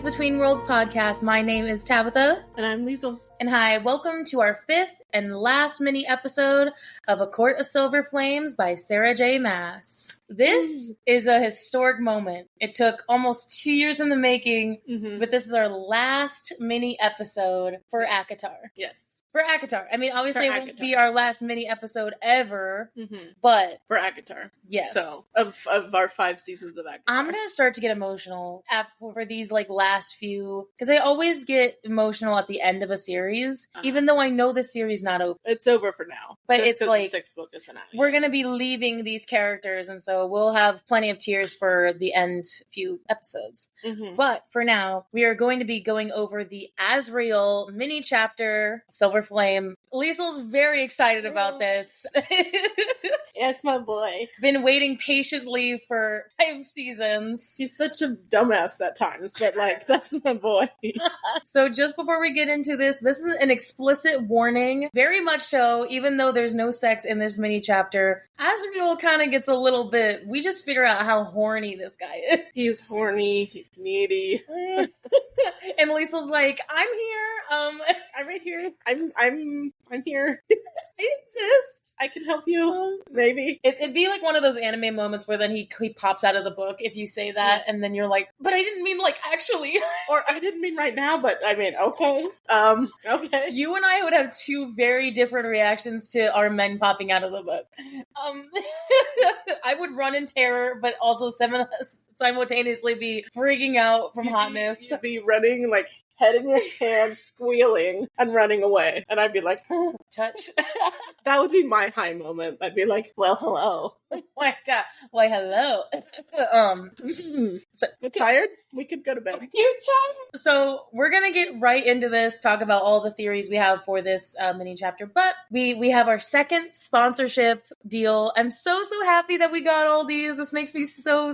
Flames Between Worlds podcast. My name is Tabitha. And I'm Liesl. And hi, welcome to our 5th and last mini episode of A Court of Silver Flames by Sarah J. Maas. This is a historic moment. It took almost 2 years in the making, but this is our last mini episode for ACOTAR. Yes. For ACOTAR. I mean, obviously it won't be our last mini episode ever, but... For ACOTAR. Yes. So, of our 5 seasons of ACOTAR. I'm going to start to get emotional for these, last few... Because I always get emotional at the end of a series, even though I know the series not over. It's over for now. But just it's like... the 6th book isn't out yet. We're going to be leaving these characters, and so we'll have plenty of tears for the end few episodes. But for now, we are going to be going over the Azriel mini chapter of Silver Flame. Liesl's very excited about this. Yes, my boy. Been waiting patiently for 5 seasons. He's such a dumbass at times, but that's my boy. So just before we get into this is an explicit warning. Very much so, even though there's no sex in this mini chapter, Azriel kind of gets a little bit, we just figure out how horny this guy is. He's horny, he's needy. And Liesl's like, I'm here. I'm right here. I'm here. I exist. I can help you. Maybe. It'd be like one of those anime moments where then he pops out of the book if you say that, and then you're like, but I didn't mean actually. Or I didn't mean right now, but I mean, okay. Okay. You and I would have 2 very different reactions to our men popping out of the book. I would run in terror, but also simultaneously be freaking out from hotness. You'd be running head in your hands, squealing, and running away. And I'd be like, touch. That would be my high moment. I'd be like, well, hello. Oh my god. Why, hello. You're tired? We could go to bed. You tired? So we're gonna get right into this, talk about all the theories we have for this mini chapter. But we have our second sponsorship deal. I'm so happy that we got all these. This makes me so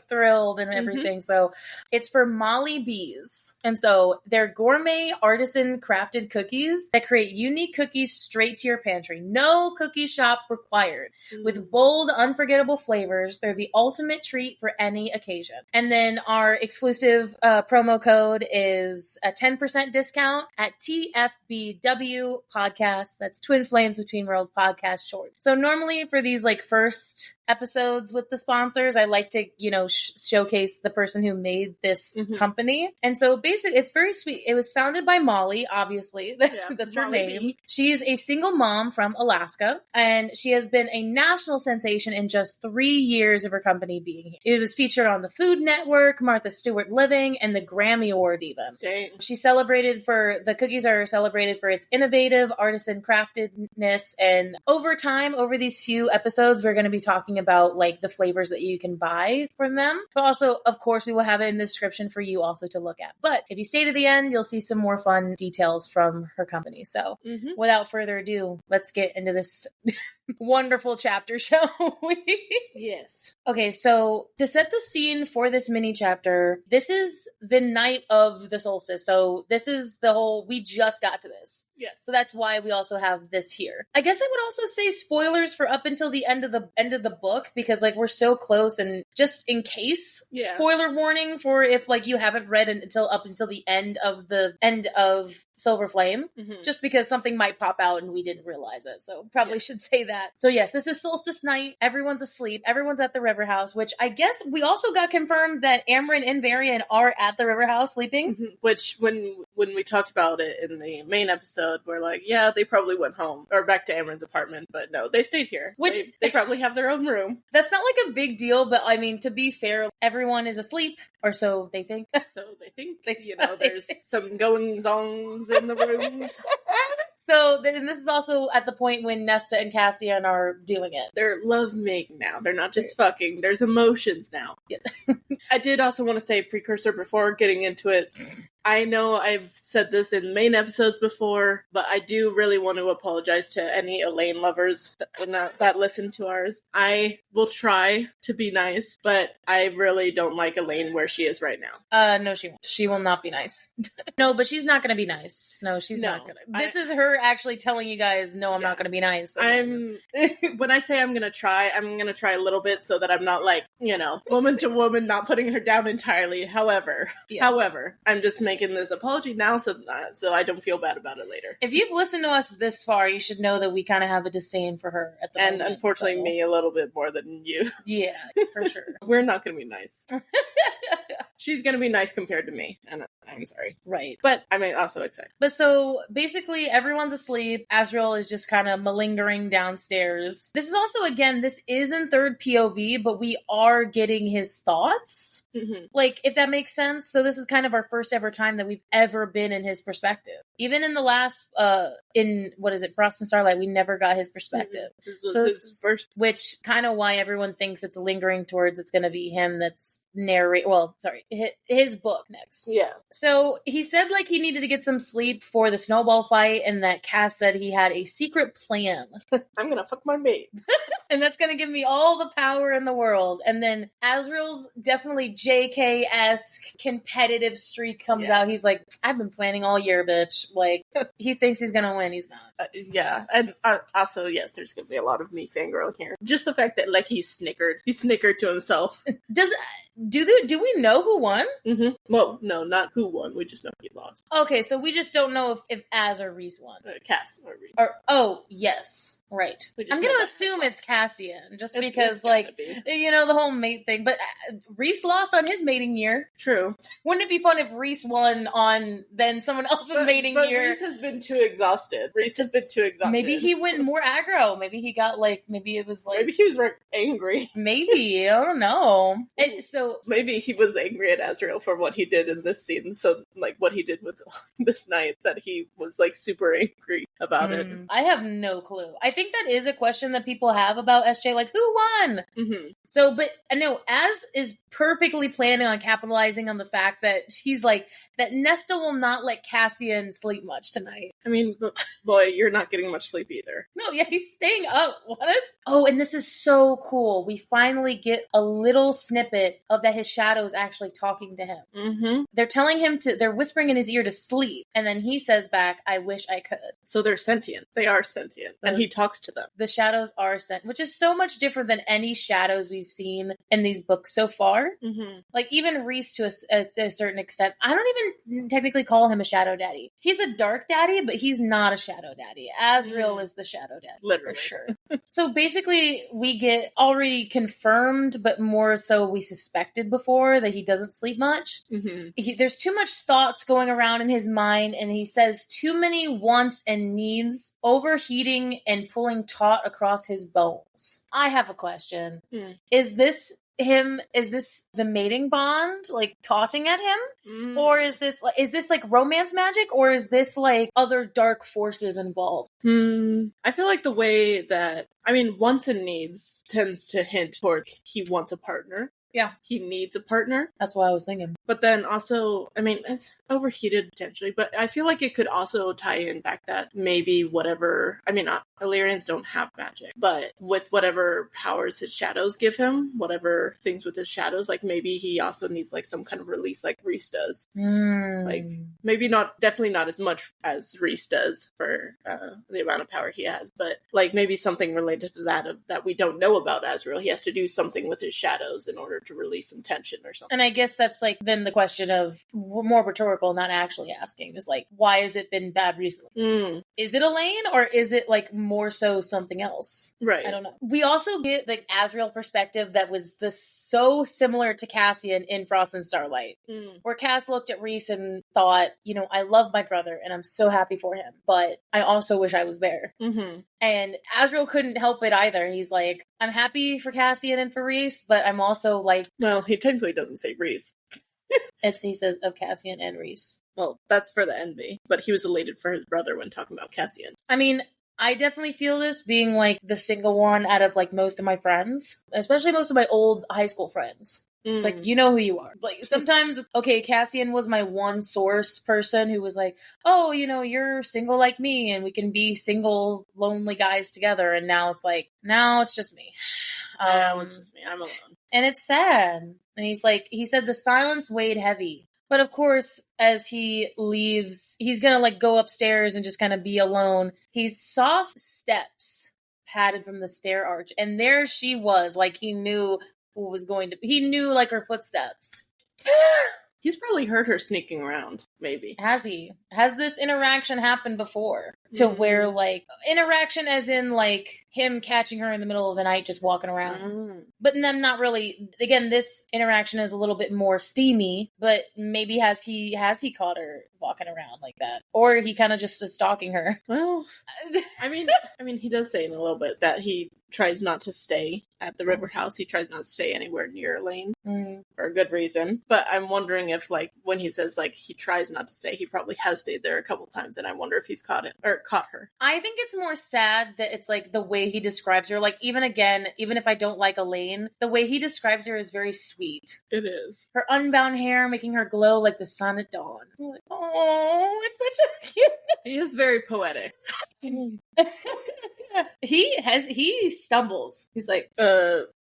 thrilled and everything. So it's for Molly Bees. And so they're gourmet artisan crafted cookies that create unique cookies straight to your pantry. No cookie shop required. With bold, unforgettable flavors, they're the ultimate treat for any occasion. And then our exclusive promo code is a 10% discount at TFBW podcast. That's Twin Flames Between Worlds podcast short. So normally for these first episodes with the sponsors, I like to, showcase the person who made this company. And so basically, it's very sweet. It was founded by Molly, obviously. That's her Molly name. B. She's a single mom from Alaska, and she has been a national sensation in just 3 years of her company being here. It was featured on the Food Network, Martha Stewart Living, and the Grammy Award even. Dang. The cookies are celebrated for its innovative artisan craftedness, and over these few episodes, we're going to be talking about the flavors that you can buy from them. But also, of course, we will have it in the description for you also to look at. But if you stay to the end, you'll see some more fun details from her company. So without further ado, let's get into this wonderful chapter, shall we? Yes. Okay, so to set the scene for this mini chapter, this is the night of the solstice. So this is we just got to this. Yes. So that's why we also have this here. I guess I would also say spoilers for up until the end of the book, because we're so close, and just in case, spoiler warning for if you haven't read up until the end of Silver Flame, just because something might pop out and we didn't realize it. So probably should say that. So yes, this is solstice night. Everyone's asleep. Everyone's at the river house, which I guess we also got confirmed that Amryn and Varian are at the river house sleeping. Which when we talked about it in the main episode, we're like, yeah, they probably went home or back to Amryn's apartment, but no, they stayed here. Which they probably have their own room. That's not a big deal, but I mean, to be fair, everyone is asleep, or so they think. So they think, there's some goings-ons in the rooms. So, and this is also at the point when Nesta and Cassian are doing it. They're love-making now. They're not just fucking. There's emotions now. Yeah. I did also want to say, precursor, before getting into it, I know I've said this in main episodes before, but I do really want to apologize to any Elaine lovers that listen to ours. I will try to be nice, but I really don't like Elaine where she is right now. No, she won't. She will not be nice. No, but she's not going to be nice. No, she's not going to. This is her actually telling you guys, no, I'm not going to be nice. When I say I'm going to try a little bit so that I'm not like, woman to woman, not putting her down entirely. However, I'm just making this apology now so I don't feel bad about it later. If you've listened to us this far, you should know that we kind of have a disdain for her at the moment. And unfortunately, me a little bit more than you. Yeah, for sure. We're not going to be nice. She's going to be nice compared to me, and I'm sorry. Right. But I'm also excited. But so, basically, everyone's asleep. Azriel is just kind of malingering downstairs. This is also, again, this is in third POV, but we are getting his thoughts. Mm-hmm. Like, if that makes sense. So this is kind of our first ever time that we've ever been in his perspective. Even in the last, Frost and Starlight, we never got his perspective. Mm-hmm. This was his first. Which kind of why everyone thinks it's lingering towards it's going to be him that's his book next. Yeah. So he said like he needed to get some sleep for the snowball fight, and that Cass said he had a secret plan. I'm gonna fuck my mate. And that's gonna give me all the power in the world. And then Azriel's definitely JK-esque competitive streak comes out. He's like, I've been planning all year, bitch. Like, he thinks he's gonna win. He's not. And also, yes, there's gonna be a lot of me fangirling here. Just the fact that like he snickered to himself. Do we know who won? Mm-hmm. Well, no, not who won. We just know he lost. Okay, so we just don't know if Az or Rhys won. Cass or Rhys. Yes. Right. I'm going to assume it's Cassian, just because, the whole mate thing. But Rhys lost on his mating year. True. Wouldn't it be fun if Rhys won on then someone else's mating year? Rhys has been too exhausted. Maybe he went more aggro. Maybe he got maybe it was maybe he was angry. Maybe. I don't know. So maybe he was angry at Azriel for what he did in this scene. So, what he did with this night, that he was, super angry about it. I have no clue. I think that is a question that people have about SJ, who won? Mm-hmm. So, but no, Az is perfectly planning on capitalizing on the fact that he's that Nesta will not let Cassian sleep much tonight. I mean, boy, you're not getting much sleep either. No, yeah, he's staying up. What? Oh, and this is so cool. We finally get a little snippet of that his shadow's actually talking to him. Mm-hmm. They're whispering in his ear to sleep. And then he says back, I wish I could. So they're sentient. They are sentient. And he talks to them. The shadows are sentient, which is so much different than any shadows we've seen in these books so far. Mm-hmm. Even Rhys to a certain extent. I don't even technically call him a shadow daddy. He's a dark daddy, but he's not a shadow daddy. Azriel is the shadow daddy. Literally. For sure. So basically, we get already confirmed, but more so we suspected before, that he doesn't sleep much. Mm-hmm. There's too much thoughts going around in his mind, and he says too many wants and needs, overheating and pulling taut across his bones. I have a question. Is this the mating bond, taunting at him? Or is this romance magic, or is this other dark forces involved? I feel like the way that, wants and needs tends to hint toward he wants a partner. Yeah. He needs a partner. That's what I was thinking. But then also, it's overheated potentially, but I feel like it could also tie in back that maybe whatever, Illyrians don't have magic, but with whatever powers his shadows give him, whatever things with his shadows, maybe he also needs some kind of release like Rhys does. Maybe definitely not as much as Rhys does for the amount of power he has, but maybe something related to that we don't know about Azriel. He has to do something with his shadows in order to release some tension or something. And I guess that's then the question of more rhetorical, not actually asking, is why has it been bad recently? Is it Elaine, or is it more so something else? Right. I don't know. We also get the Azriel perspective that was so similar to Cassian in Frost and Starlight, where Cass looked at Rhys and thought, I love my brother and I'm so happy for him, but I also wish I was there. Mm-hmm. And Azriel couldn't help it either. He's I'm happy for Cassian and for Rhys, but I'm also well, he technically doesn't say Rhys. He says of Cassian and Rhys. Well, that's for the envy, but he was elated for his brother when talking about Cassian. I definitely feel this being the single one out of most of my friends, especially most of my old high school friends. It's like, you know who you are. Like, sometimes, okay, Cassian was my one source person who was like, oh, you're single like me, and we can be single, lonely guys together. And now it's like, now it's just me. Now it's just me. I'm alone. And it's sad. And he said the silence weighed heavy. But of course, as he leaves, he's gonna like go upstairs and just kind of be alone. He's soft steps padded from the stair arch. And there she was, like he knew who was going to, he knew like her footsteps. He's probably heard her sneaking around, maybe. Has he? Has this interaction happened before? To where, like, interaction as in, like, him catching her in the middle of the night just walking around. But then not really. Again, this interaction is a little bit more steamy, but maybe has he caught her walking around like that? Or he kind of just is stalking her? Well, I mean, he does say in a little bit that he tries not to stay at the river house. He tries not to stay anywhere near Elaine for a good reason. But I'm wondering if, like, when he says, like, he tries not to stay, he probably has stayed there a couple times, and I wonder if he's caught her. I think it's more sad that it's, like, the way he describes her. Like, even if I don't like Elaine, the way he describes her is very sweet. It is. Her unbound hair making her glow like the sun at dawn. I'm like, oh, it's such a cute... He is very poetic. He stumbles. He's like, and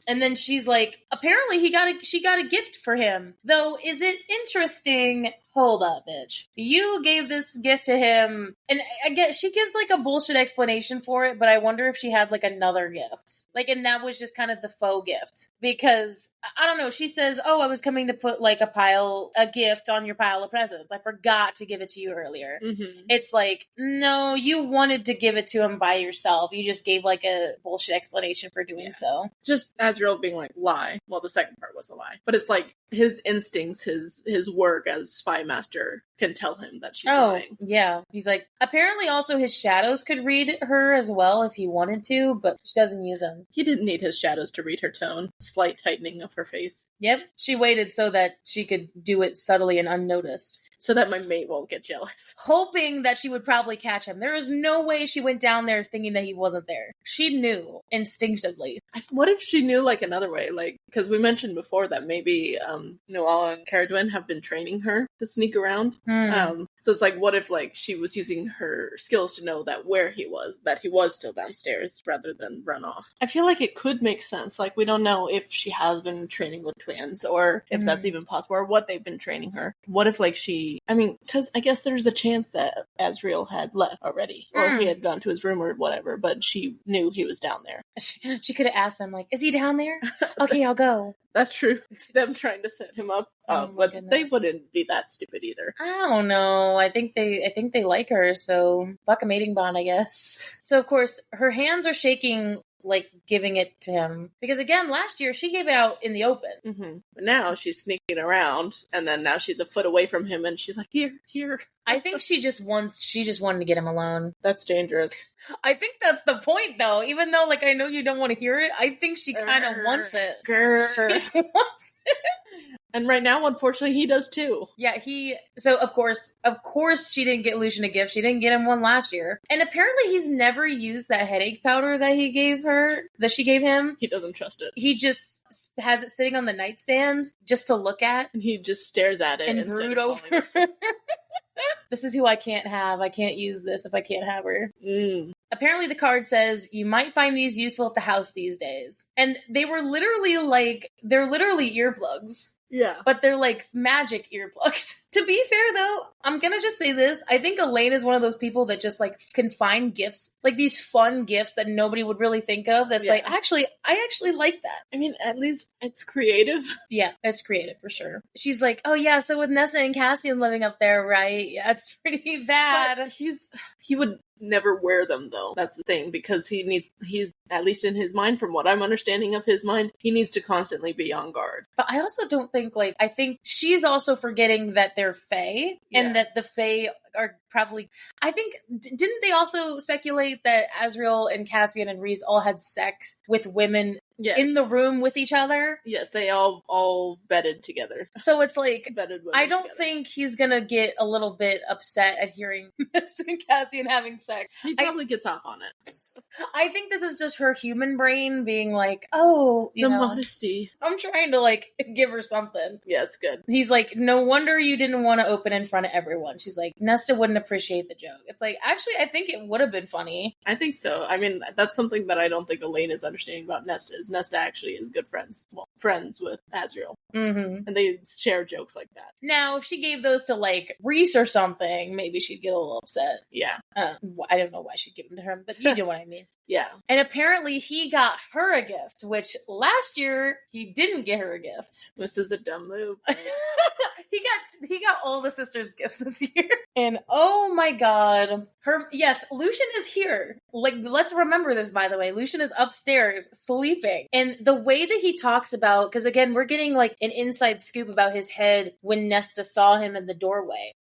then she's like, apparently she got a gift for him. Though, is it interesting? Hold up, bitch. You gave this gift to him, and I guess she gives like a bullshit explanation for it, but I wonder if she had like another gift. Like, and that was just kind of the faux gift. Because, I don't know, she says, oh, I was coming to put like a gift on your pile of presents. I forgot to give it to you earlier. Mm-hmm. It's like, no, you wanted to give it to him by yourself. You just gave like a bullshit explanation for doing so. Just Azriel being like, lie. Well, the second part was a lie. But it's like, his instincts, his work as spy master can tell him that she's lying. Yeah. He's like, apparently also his shadows could read her as well if he wanted to, but she doesn't use them. He didn't need his shadows to read her tone. Slight tightening of her face. Yep. She waited so that she could do it subtly and unnoticed. So that my mate won't get jealous. Hoping that she would probably catch him. There is no way she went down there thinking that he wasn't there. She knew instinctively. What if she knew like another way? Like, because we mentioned before that maybe Noelle and Cara Dwynn have been training her to sneak around. So it's like, what if like she was using her skills to know that that he was still downstairs rather than run off? I feel like it could make sense. Like, we don't know if she has been training with twins or if that's even possible or what they've been training her. What if like because I guess there's a chance that Azriel had left already, or he had gone to his room or whatever, but she knew he was down there. She could have asked him, like, is he down there? Okay, I'll go. That's true. It's them trying to set him up, but they wouldn't be that stupid either. I don't know. I think they like her, so fuck a mating bond, I guess. So, of course, her hands are shaking, like giving it to him, because again last year she gave it out in the open. But now she's sneaking around, and then now she's a foot away from him, and she's like, here. I think she just wanted to get him alone. That's dangerous. I think that's the point, though. Even though, like, I know you don't want to hear it, I think she kind of wants it. She wants it. And right now, unfortunately, he does too. Yeah, so of course she didn't get Lucian a gift. She didn't get him one last year. And apparently he's never used that headache powder that she gave him. He doesn't trust it. He just has it sitting on the nightstand just to look at. And he just stares at it and brood over. This is who I can't have. I can't use this if I can't have her. Apparently the card says, you might find these useful at the house these days. And they're literally earplugs. Yeah. But they're like magic earplugs. To be fair though, I'm gonna just say this. I think Elaine is one of those people that just like can find gifts, like these fun gifts that nobody would really think of. That's like, I actually like that. I mean, at least it's creative. Yeah, it's creative for sure. She's like, oh yeah, so with Nessa and Cassian living up there, right? Yeah, it's pretty bad. But he would never wear them though. That's the thing, because he's at least in his mind, from what I'm understanding of his mind, he needs to constantly be on guard. But I also don't think I think she's also forgetting that they're Fae, and that the Fae are probably, I think, didn't they also speculate that Azriel and Cassian and Rhys all had sex with women in the room with each other. Yes, they all bedded together. So it's like, bedded I don't together. think he's gonna get a little bit upset at hearing Nesta and Cassian having sex. He probably gets off on it. I think this is just her human brain being like, oh, the modesty. I'm trying to like give her something. Yes, good. He's like, no wonder you didn't want to open in front of everyone. She's like, Nesta wouldn't appreciate the joke. It's like, actually, I think it would have been funny. I think so. I mean, that's something that I don't think Elaine is understanding about Nesta, is Nesta actually is good friends with Azriel. Mm-hmm. And they share jokes like that. Now, if she gave those to, like, Reese or something, maybe she'd get a little upset. Yeah. I don't know why she'd give them to him, but you know what I mean. Yeah. And apparently he got her a gift, which last year he didn't get her a gift. This is a dumb move. He got all the sisters gifts this year. And oh my god. Lucian is here. Like, let's remember this, by the way. Lucian is upstairs sleeping. And the way that he talks about, because again, we're getting like an inside scoop about his head when Nesta saw him in the doorway.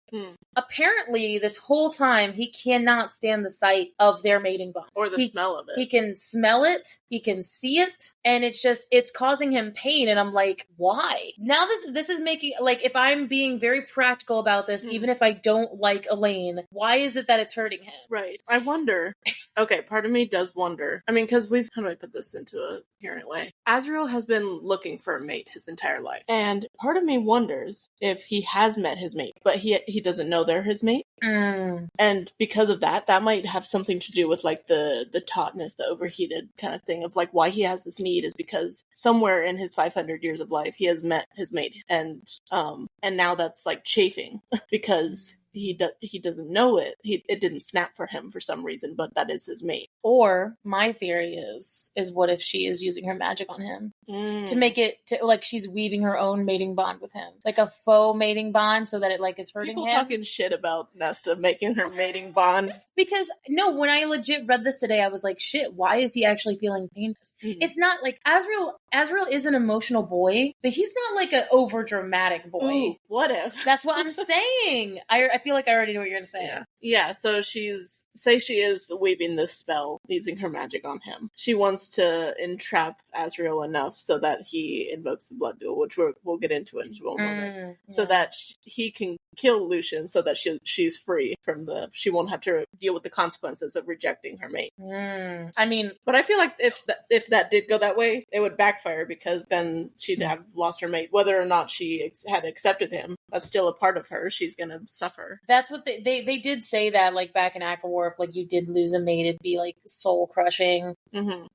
Apparently, this whole time, he cannot stand the sight of their mating bond. Or the smell of it. He can smell it, he can see it, and it's causing him pain, and I'm like, why? Now this is making, like, if I'm being very practical about this, even if I don't like Elaine, why is it that it's hurting him? Right. I wonder. Okay, part of me does wonder. I mean, because how do I put this into a coherent way? Azriel has been looking for a mate his entire life. And part of me wonders if he has met his mate, but he doesn't know they're his mate. And because of that might have something to do with like the tautness, the overheated kind of thing of like why he has this need is because somewhere in his 500 years of life he has met his mate, and now that's like chafing because he doesn't know it. It didn't snap for him for some reason, but that is his mate. Or my theory is what if she is using her magic on him to make it to like she's weaving her own mating bond with him, like a faux mating bond, so that it like is hurting People him. Talking shit about Nesta making her mating bond because no, when I legit read this today, I was like, shit, why is he actually feeling pain? It's not like Azriel is an emotional boy, but he's not like an over dramatic boy. Ooh, what if? That's what I'm saying. I feel like I already know what you're gonna say. Yeah, so she is weaving this spell using her magic on him. She wants to entrap Azriel enough so that he invokes the blood duel, which we'll get into in a moment, so that he can kill Lucian, so that she's free from she won't have to deal with the consequences of rejecting her mate. I mean, but I feel like if that did go that way, it would backfire, because then she'd have lost her mate. Whether or not she had accepted him, that's still a part of her. She's gonna suffer. That's what they did say, that like back in ACOTAR, if like you did lose a mate, it'd be like soul crushing.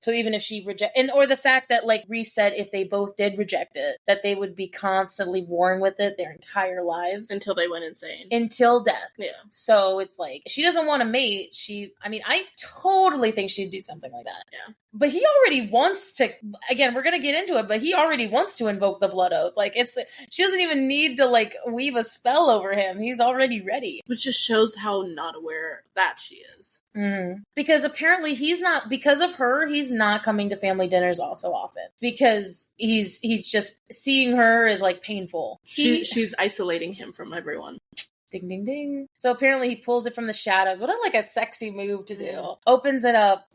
So even if she or the fact that like Reese said if they both did reject it, that they would be constantly warring with it their entire lives until they went insane, until death. Yeah. So it's like she doesn't want a mate. I totally think she'd do something like that. Yeah. But he already wants to. Again, we're gonna get into it, but he already wants to invoke the blood oath. Like she doesn't even need to like weave a spell over him. He's already ready. Which just shows how not aware that she is. Because apparently because of her, he's not coming to family dinners all so often, because he's just seeing her as like painful. She's isolating him from everyone. Ding, ding, ding. So apparently he pulls it from the shadows. What a sexy move to do. Opens it up.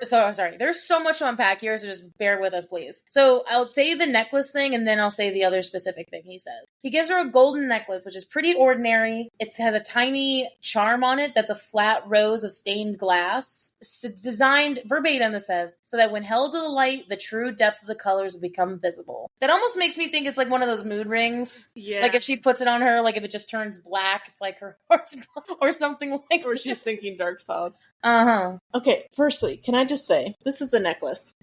Sorry, there's so much to unpack here, so just bear with us, please. So I'll say the necklace thing, and then I'll say the other specific thing he says. He gives her a golden necklace, which is pretty ordinary. It has a tiny charm on it that's a flat rose of stained glass. It's designed, verbatim it says, so that when held to the light, the true depth of the colors will become visible. That almost makes me think it's like one of those mood rings. Yeah. Like if she puts it on her, like if it just turns black, it's like her heart's or something like Or she's thinking dark thoughts. Okay, firstly, can I just say, this is a necklace.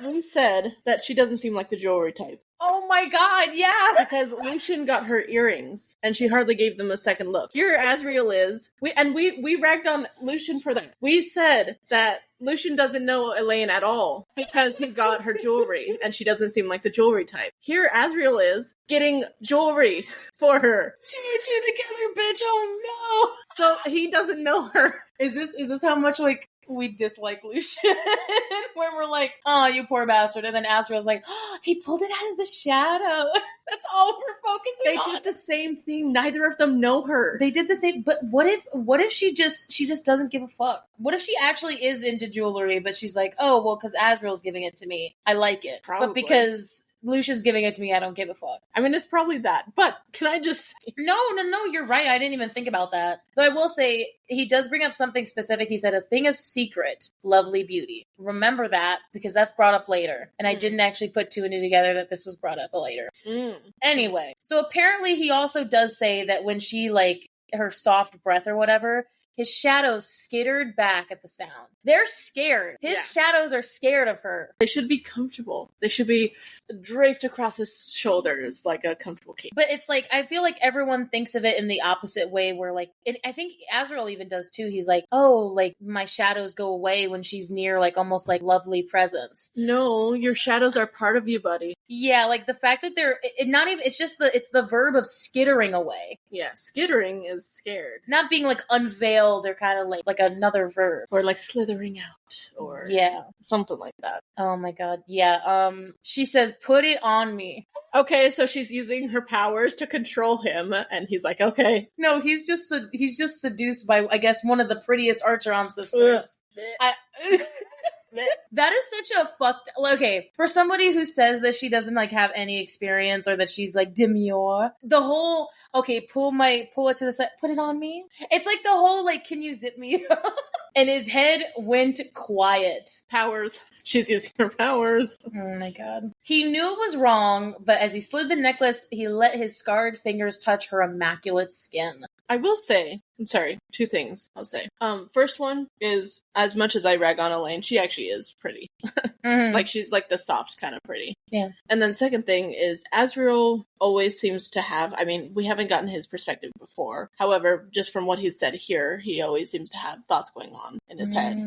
We said that she doesn't seem like the jewelry type. Oh my god, yeah! Because Lucian got her earrings, and she hardly gave them a second look. Here Azriel is. We ragged on Lucian for that. We said that Lucian doesn't know Elaine at all because he got her jewelry, and she doesn't seem like the jewelry type. Here Azriel is getting jewelry for her. Two together, bitch! Oh no! So he doesn't know her. Is this how much like we dislike Lucian. Where we're like, oh, you poor bastard. And then Azriel's like, oh, he pulled it out of the shadow. That's all we're focusing on. They did the same thing. Neither of them know her. They did the same, but what if she just doesn't give a fuck? What if she actually is into jewelry, but she's like, oh, well, because Azriel's giving it to me, I like it. Probably. But because Lucian's giving it to me, I don't give a fuck. I mean, it's probably that. But can I just say... No, you're right. I didn't even think about that. Though I will say, he does bring up something specific. He said, a thing of secret, lovely beauty. Remember that, because that's brought up later. And I didn't actually put two and two together that this was brought up later. Anyway, so apparently he also does say that when she, like, her soft breath or whatever, his shadows skittered back at the sound. They're scared. His shadows are scared of her. They should be comfortable. They should be draped across his shoulders like a comfortable cape. But it's like, I feel like everyone thinks of it in the opposite way where like, and I think Azriel even does too. He's like, oh, like my shadows go away when she's near like almost like lovely presence. No, your shadows are part of you, buddy. Yeah, like the fact that they're not even, it's the verb of skittering away. Yeah, skittering is scared. Not being like unveiled or kind of like another verb. Or like slithering out or something like that. Oh my god. Yeah. She says, put it on me. Okay, so she's using her powers to control him, and he's like, okay. No, he's just seduced by, I guess, one of the prettiest Archeron sisters. That is such a fucked... Okay, for somebody who says that she doesn't, like, have any experience or that she's, like, demure, the whole, okay, pull it to the side, put it on me? It's like the whole, like, can you zip me? And his head went quiet. Powers. She's using her powers. Oh my god. He knew it was wrong, but as he slid the necklace, he let his scarred fingers touch her immaculate skin. I will say, two things I'll say. First one is, as much as I rag on Elaine, she actually is pretty. Like, she's like the soft kind of pretty. Yeah. And then second thing is, Azriel always seems to have, I mean, we haven't gotten his perspective before. However, just from what he's said here, he always seems to have thoughts going on in his head.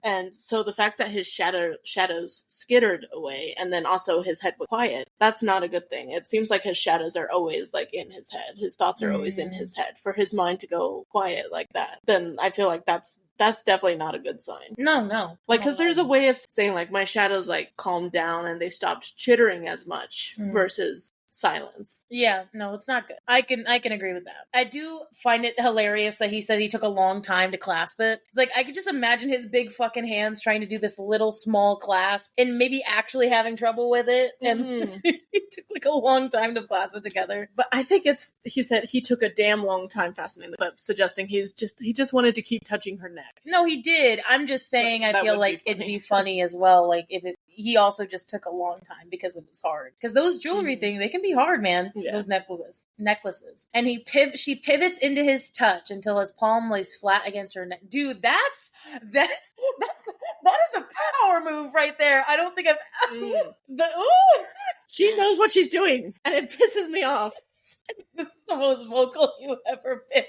And so the fact that his shadows skittered away, and then also his head was quiet, that's not a good thing. It seems like his shadows are always like in his head. His thoughts are always in his head. For his mind to go quiet like that, then I feel like that's definitely not a good sign. No. Like, because there's a way of saying, like, my shadows, like, calmed down and they stopped chittering as much versus silence. Yeah, no, it's not good. I can agree with that. I do find it hilarious that he said he took a long time to clasp it. It's like, I could just imagine his big fucking hands trying to do this little small clasp and maybe actually having trouble with it. And it took like a long time to clasp it together. But I think he said he took a damn long time fastening the but suggesting he just wanted to keep touching her neck. No, he did. I'm just saying, I feel like it'd be funny as well. Like, he also just took a long time because it was hard. Because those jewelry things, they can be hard, man. Yeah. Those necklaces. And she pivots into his touch until his palm lays flat against her neck. Dude, that is a power move right there. I don't think She knows what she's doing, and it pisses me off. This is the most vocal you've ever been.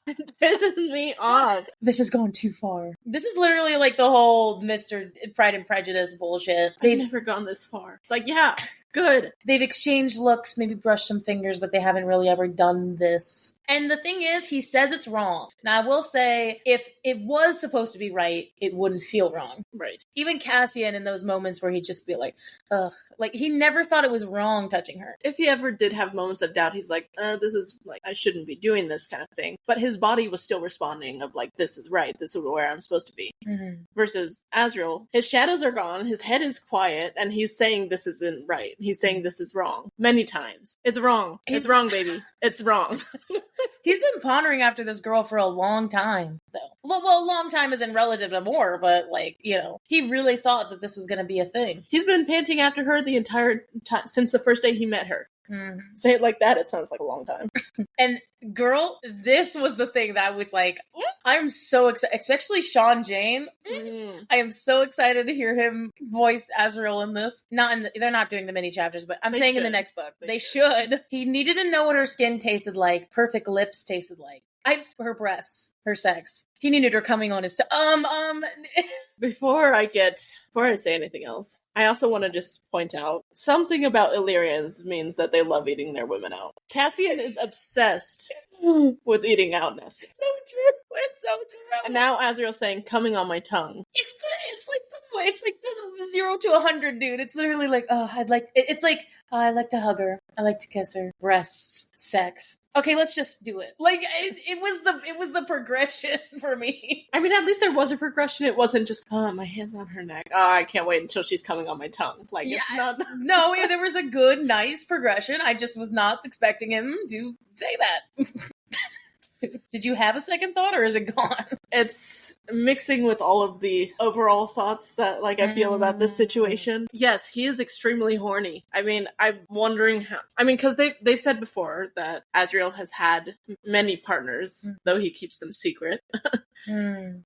It pisses me off. This has gone too far. This is literally like the whole Mr. Pride and Prejudice bullshit. They've never gone this far. It's like, yeah, good. They've exchanged looks, maybe brushed some fingers, but they haven't really ever done this. And the thing is, he says it's wrong. Now, I will say, if it was supposed to be right, it wouldn't feel wrong. Right. Even Cassian, in those moments where he'd just be like, ugh. Like, he never thought it was wrong touching her. If he ever did have moments of doubt, he's like, this is, like, I shouldn't be doing this kind of thing. But his body was still responding of, like, this is right. This is where I'm supposed to be. Versus Azriel, his shadows are gone, his head is quiet, and he's saying this isn't right. He's saying this is wrong. Many times. It's wrong. It's wrong, baby. It's wrong. He's been pondering after this girl for a long time, though. Well, long time isn't relative to more, but, like, you know, he really thought that this was going to be a thing. He's been panting after her the entire time, since the first day he met her. Say it like that, it sounds like a long time. And, girl, this was the thing that I was like, I'm so excited, especially Sean Jane. I am so excited to hear him voice Azriel in this. They're not doing the mini chapters, but I'm saying in the next book. They should. He needed to know what her skin tasted like, perfect lips tasted like. Her breasts, her sex. He needed her coming on his Before I say anything else, I also want to just point out something about Illyrians means that they love eating their women out. Cassian is obsessed with eating out Nesta. So true. It's so true. And now Azriel's saying, coming on my tongue. It's like the 0 to 100, dude. It's literally like, oh, it's like, oh, I like to hug her. I like to kiss her. Breasts, sex. Okay, let's just do it. Like, it was the progression for me. I mean, at least there was a progression. It wasn't just, oh, my hand's on her neck. Oh, I can't wait until she's coming on my tongue. Like, yeah, it's not. No, there was a good, nice progression. I just was not expecting him to say that. Did you have a second thought, or is it gone? It's mixing with all of the overall thoughts that, like, I feel about this situation. Yes, he is extremely horny. I mean, I'm wondering how... I mean, because they've said before that Azriel has had many partners, though he keeps them secret.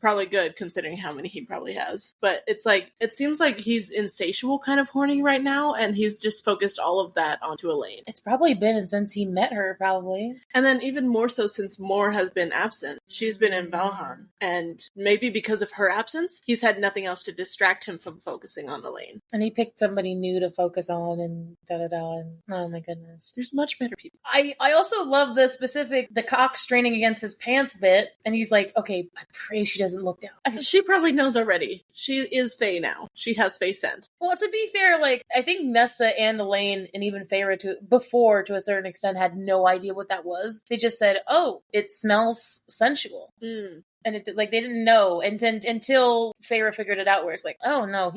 Probably good, considering how many he probably has. But it's like, it seems like he's insatiable kind of horny right now, and he's just focused all of that onto Elaine. It's probably been since he met her, probably. And then even more so since Moore has been absent. She's been in Valhan. And maybe because of her absence, he's had nothing else to distract him from focusing on Elaine. And he picked somebody new to focus on, and da-da-da, and oh my goodness. There's much better people. I also love the cock straining against his pants bit, and he's like, okay, I pray she doesn't look down. She probably knows already. She is Fae now. She has Fae scent. Well, to be fair, like, I think Nesta and Elaine, and even Feyre to a certain extent, had no idea what that was. They just said, oh, it smells sensual. And they didn't know until Feyre figured it out, where it's like, oh no,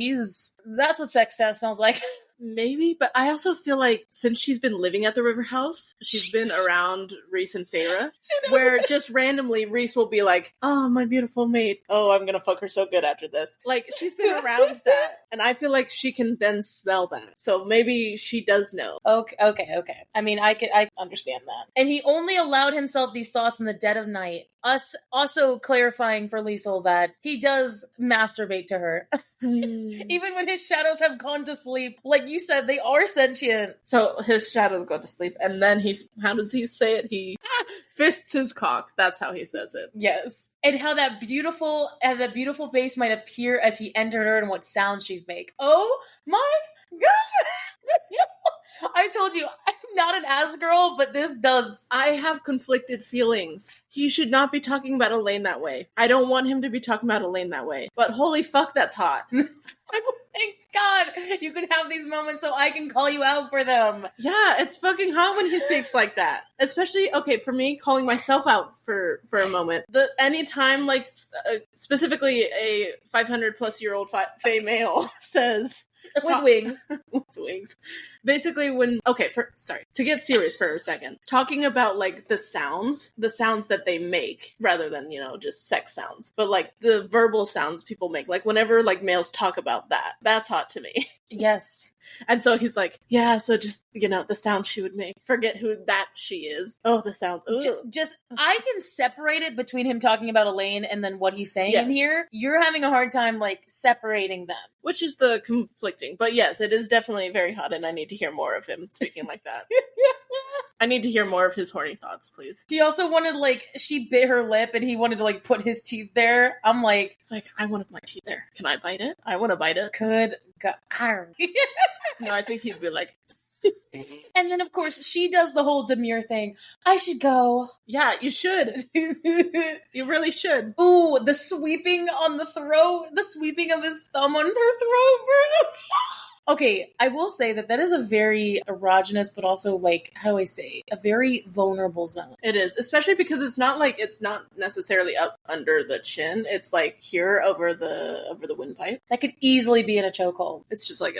that's what sex smells like. Maybe, but I also feel like since she's been living at the River House, she's been around Rhys and Feyre, where just randomly Rhys will be like, oh, my beautiful mate. Oh, I'm gonna fuck her so good after this. Like, she's been around that, and I feel like she can then smell that. So maybe she does know. Okay. I mean, I understand that. And he only allowed himself these thoughts in the dead of night. Us also clarifying for Liesl that he does masturbate to her. Even when his shadows have gone to sleep. Like you said, they are sentient. So his shadows go to sleep, and then how does he say it? He fists his cock. That's how he says it. Yes. And how that beautiful face might appear as he entered her, and what sound she'd make. Oh my god! I told you, I'm not an ass girl, but this does. I have conflicted feelings. He should not be talking about Elaine that way. I don't want him to be talking about Elaine that way. But holy fuck, that's hot. Thank God you can have these moments so I can call you out for them. Yeah, it's fucking hot when he speaks like that. Especially, okay, for me, calling myself out for a moment. Anytime, like, specifically a 500-plus-year-old Fae male says... With wings. With wings. Basically to get serious for a second, talking about, like, the sounds that they make, rather than, just sex sounds, but, like, the verbal sounds people make, like, whenever, like, males talk about that's hot to me. Yes. And so he's like, yeah, so just, the sound she would make. Forget who that she is. Oh, the sounds. Just I can separate it between him talking about Elaine and then what he's saying in here. You're having a hard time, like, separating them. Which is the conflicting. But yes, it is definitely very hot, and I need to hear more of him speaking like that. I need to hear more of his horny thoughts, please. He also wanted, like, she bit her lip, and he wanted to, like, put his teeth there. I'm like... It's like, I want my teeth there. Can I bite it? I want to bite it. Good God. No, I think he'd be like... And then, of course, she does the whole demure thing. I should go. Yeah, you should. You really should. Ooh, the sweeping on the throat. The sweeping of his thumb on her throat, bro. Okay, I will say that is a very erogenous, but also, like, how do I say, a very vulnerable zone. It is, especially because it's not necessarily up under the chin. It's like here over the windpipe. That could easily be in a chokehold. It's just like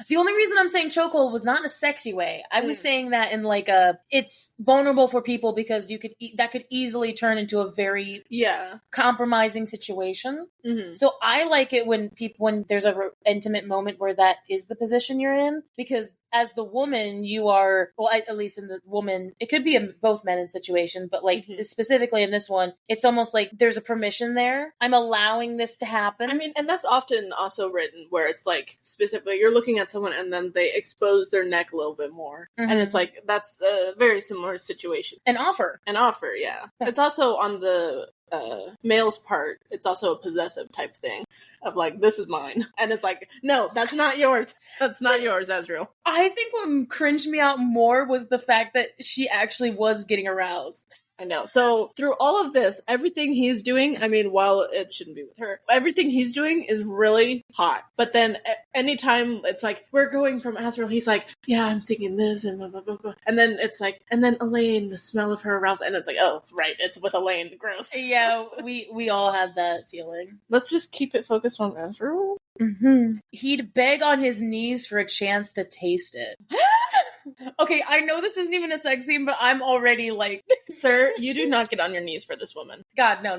The only reason I'm saying chokehold was not in a sexy way. I was saying that in like it's vulnerable for people because that could easily turn into a very compromising situation. Mm-hmm. So I like it when there's a intimate moment where that is the position you're in, because as the woman, you are, well, at least in the woman, it could be in both men in situation, but like specifically in this one, it's almost like there's a permission there. I'm allowing this to happen. I mean, and that's often also written where it's like specifically you're looking at someone and then they expose their neck a little bit more. Mm-hmm. And it's like, that's a very similar situation. An offer, yeah. It's also on the male's part, it's also a possessive type thing of like, this is mine. And it's like, no, that's not yours. That's not yours, Azriel. I think what cringed me out more was the fact that she actually was getting aroused. I know. So through all of this, everything he's doing, I mean, while it shouldn't be with her, everything he's doing is really hot. But then anytime it's like, we're going from Azriel, he's like, yeah, I'm thinking this and blah, blah, blah, blah. And then it's like, and then Elaine, the smell of her arousal. And it's like, oh, right, it's with Elaine. Gross. Yeah, we all had that feeling. Let's just keep it focused on Azriel. Mm-hmm. He'd beg on his knees for a chance to taste it. Okay, I know this isn't even a sex scene, but I'm already like... Sir, you do not get on your knees for this woman. God, no.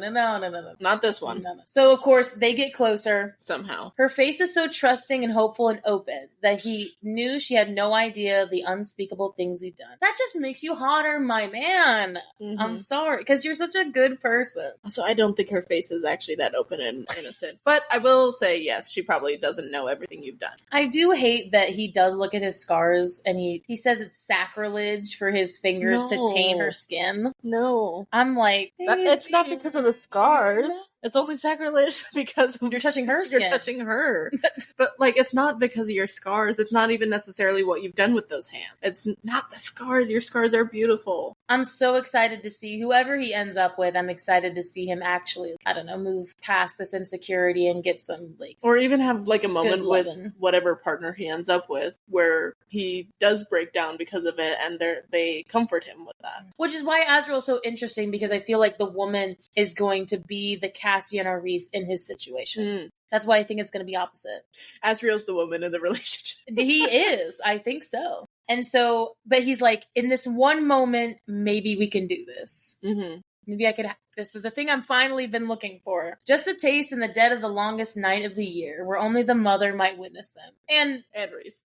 Not this one. No. So, of course, they get closer. Somehow. Her face is so trusting and hopeful and open that he knew she had no idea the unspeakable things he'd done. That just makes you hotter, my man. Mm-hmm. I'm sorry, because you're such a good person. So I don't think her face is actually that open and innocent. But I will say, yes, she probably doesn't know everything you've done. I do hate that he does look at his scars and he says it's sacrilege for his fingers to taint her skin. No. I'm like... It's not because of the scars. It's only sacrilege because you're touching her skin. You're touching her. But, like, it's not because of your scars. It's not even necessarily what you've done with those hands. It's not the scars. Your scars are beautiful. I'm so excited to see whoever he ends up with. I'm excited to see him actually, I don't know, move past this insecurity and get some, like... Or even have, like, a moment with whatever partner he ends up with where he does break down because of it and they comfort him with that. Which is why Azriel is so interesting, because I feel like the woman is going to be the Cassian or Reese in his situation. That's why I think it's going to be opposite. Azriel's the woman in the relationship. He is. I think so. And so, but he's like, in this one moment, maybe we can do this. Mm-hmm. Maybe I could have this. The thing I'm finally been looking for. Just a taste in the dead of the longest night of the year, where only the mother might witness them. And Reese.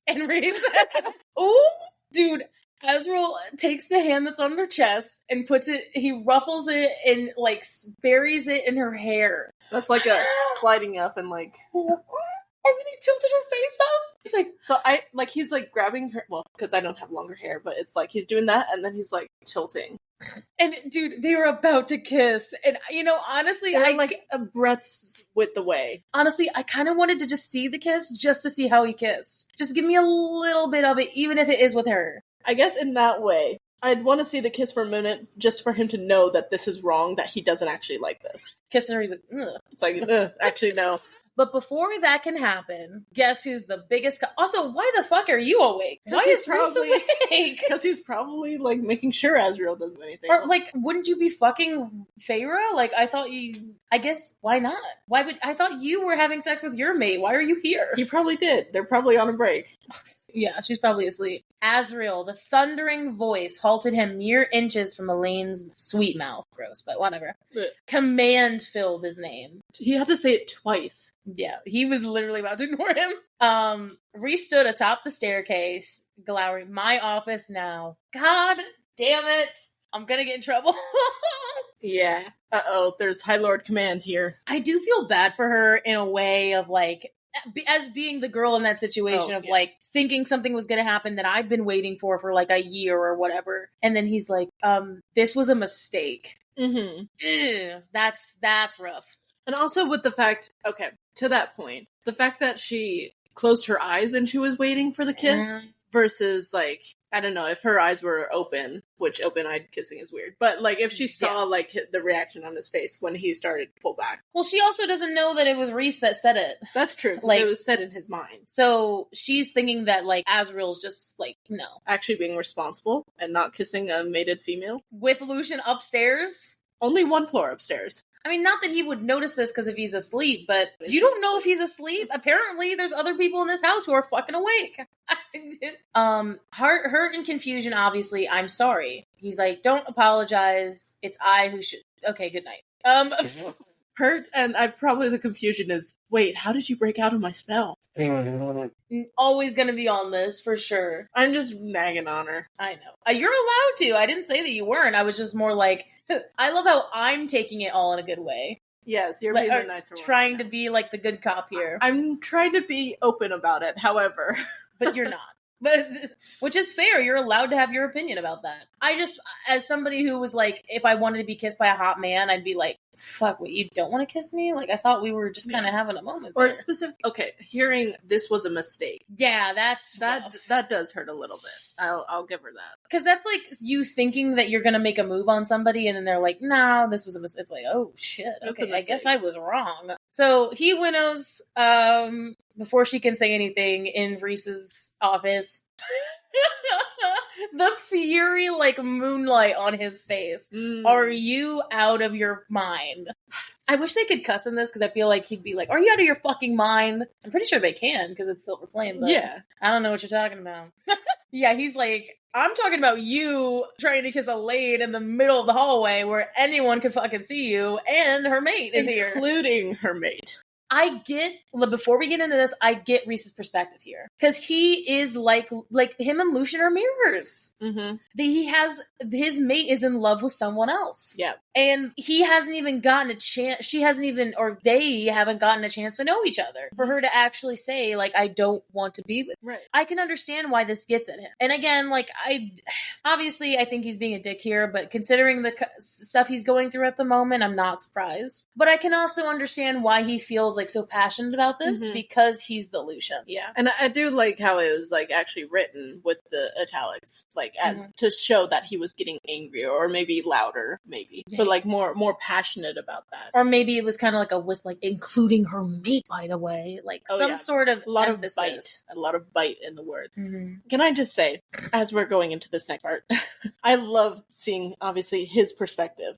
Ooh, dude. Azriel takes the hand that's on her chest and he ruffles it and, like, buries it in her hair. That's like a sliding up and, like... And then he tilted her face up. He's like... So he's, like, grabbing her... Well, because I don't have longer hair, but it's like he's doing that and then he's, like, tilting. And, dude, they were about to kiss. And, you know, honestly... They're, like, a breath's width away. Honestly, I kind of wanted to just see the kiss just to see how he kissed. Just give me a little bit of it, even if it is with her. I guess in that way, I'd want to see the kiss for a minute just for him to know that this is wrong, that he doesn't actually like this. Kissing her, he's like, ugh. It's like, actually, no. But before that can happen, guess who's the biggest... Also, why the fuck are you awake? Why is Bruce awake? Because he's probably, like, making sure Azriel doesn't do anything. Or, like, wouldn't you be fucking Feyre? Like, I thought you... I guess, why not? I thought you were having sex with your mate. Why are you here? He probably did. They're probably on a break. Yeah, she's probably asleep. Azriel, the thundering voice, halted him mere inches from Elaine's sweet mouth. Gross, but whatever. Command filled his name. He had to say it twice. Yeah, he was literally about to ignore him. Reese stood atop the staircase, glowering, "My office now." God damn it. I'm gonna get in trouble. Yeah. Uh-oh, there's High Lord Command here. I do feel bad for her in a way of, like, as being the girl in that situation like, thinking something was gonna happen that I've been waiting for like, a year or whatever. And then he's like, this was a mistake. Mm-hmm. Ew, that's rough. And also with the fact, okay, to that point, the fact that she closed her eyes and she was waiting for the kiss versus, like, I don't know, if her eyes were open, which open-eyed kissing is weird, but, like, if she saw, like, the reaction on his face when he started to pull back. Well, she also doesn't know that it was Reese that said it. That's true, like, it was said in his mind. So she's thinking that, like, Azriel's just, like, no. Actually being responsible and not kissing a mated female. With Lucian upstairs? Only one floor upstairs. I mean, not that he would notice this because if he's asleep, but you don't know if he's asleep. Apparently, there's other people in this house who are fucking awake. Hurt and confusion, obviously. I'm sorry. He's like, don't apologize. It's I who should. Okay, good night. Hurt, and the confusion is, wait, how did you break out of my spell? Always gonna be on this, for sure. I'm just nagging on her. I know. You're allowed to. I didn't say that you weren't. I was just more like, I love how I'm taking it all in a good way. Yes, you're being the nicer one. Trying to be like the good cop here. I'm trying to be open about it, however. But you're not. But, which is fair. You're allowed to have your opinion about that. I just, as somebody who was like, if I wanted to be kissed by a hot man, I'd be like, fuck, wait, you don't want to kiss me? Like, I thought we were just kind of having a moment or there. specific. Okay, hearing this was a mistake. Yeah, that's that does hurt a little bit. I'll give her that, because that's like you thinking that you're gonna make a move on somebody, and then they're like, "No, this was a mistake." It's like, oh shit, okay, I guess I was wrong. So he winnows before she can say anything in Reese's office. The fury like moonlight on his face. Are you out of your mind? I wish they could cuss in this because I feel like he'd be like, "Are you out of your fucking mind?" I'm pretty sure they can because it's Silver Flame, but yeah, I don't know what you're talking about. Yeah, he's like, I'm talking about you trying to kiss Elaine in the middle of the hallway where anyone could fucking see you, and her mate is here. Including her mate. I get, before we get into this, I get Reese's perspective here. Because he is like him and Lucian are mirrors. Mm-hmm. He has, his mate is in love with someone else. Yeah. And he hasn't even gotten a chance, she hasn't even, or they haven't gotten a chance to know each other. For her to actually say, like, I don't want to be with you. Right. I can understand why this gets at him. And again, like, obviously, I think he's being a dick here, but considering the stuff he's going through at the moment, I'm not surprised. But I can also understand why he feels like so passionate about this because he's the Lucian. Yeah. And I do like how it was like actually written with the italics, like as to show that he was getting angrier or maybe louder, maybe. Yeah. But like more passionate about that. Or maybe it was kind of like a whistle, like including her mate, by the way. Like some sort of a lot emphasis. Of bite. A lot of bite in the word. Mm-hmm. Can I just say, as we're going into this next part, I love seeing obviously his perspective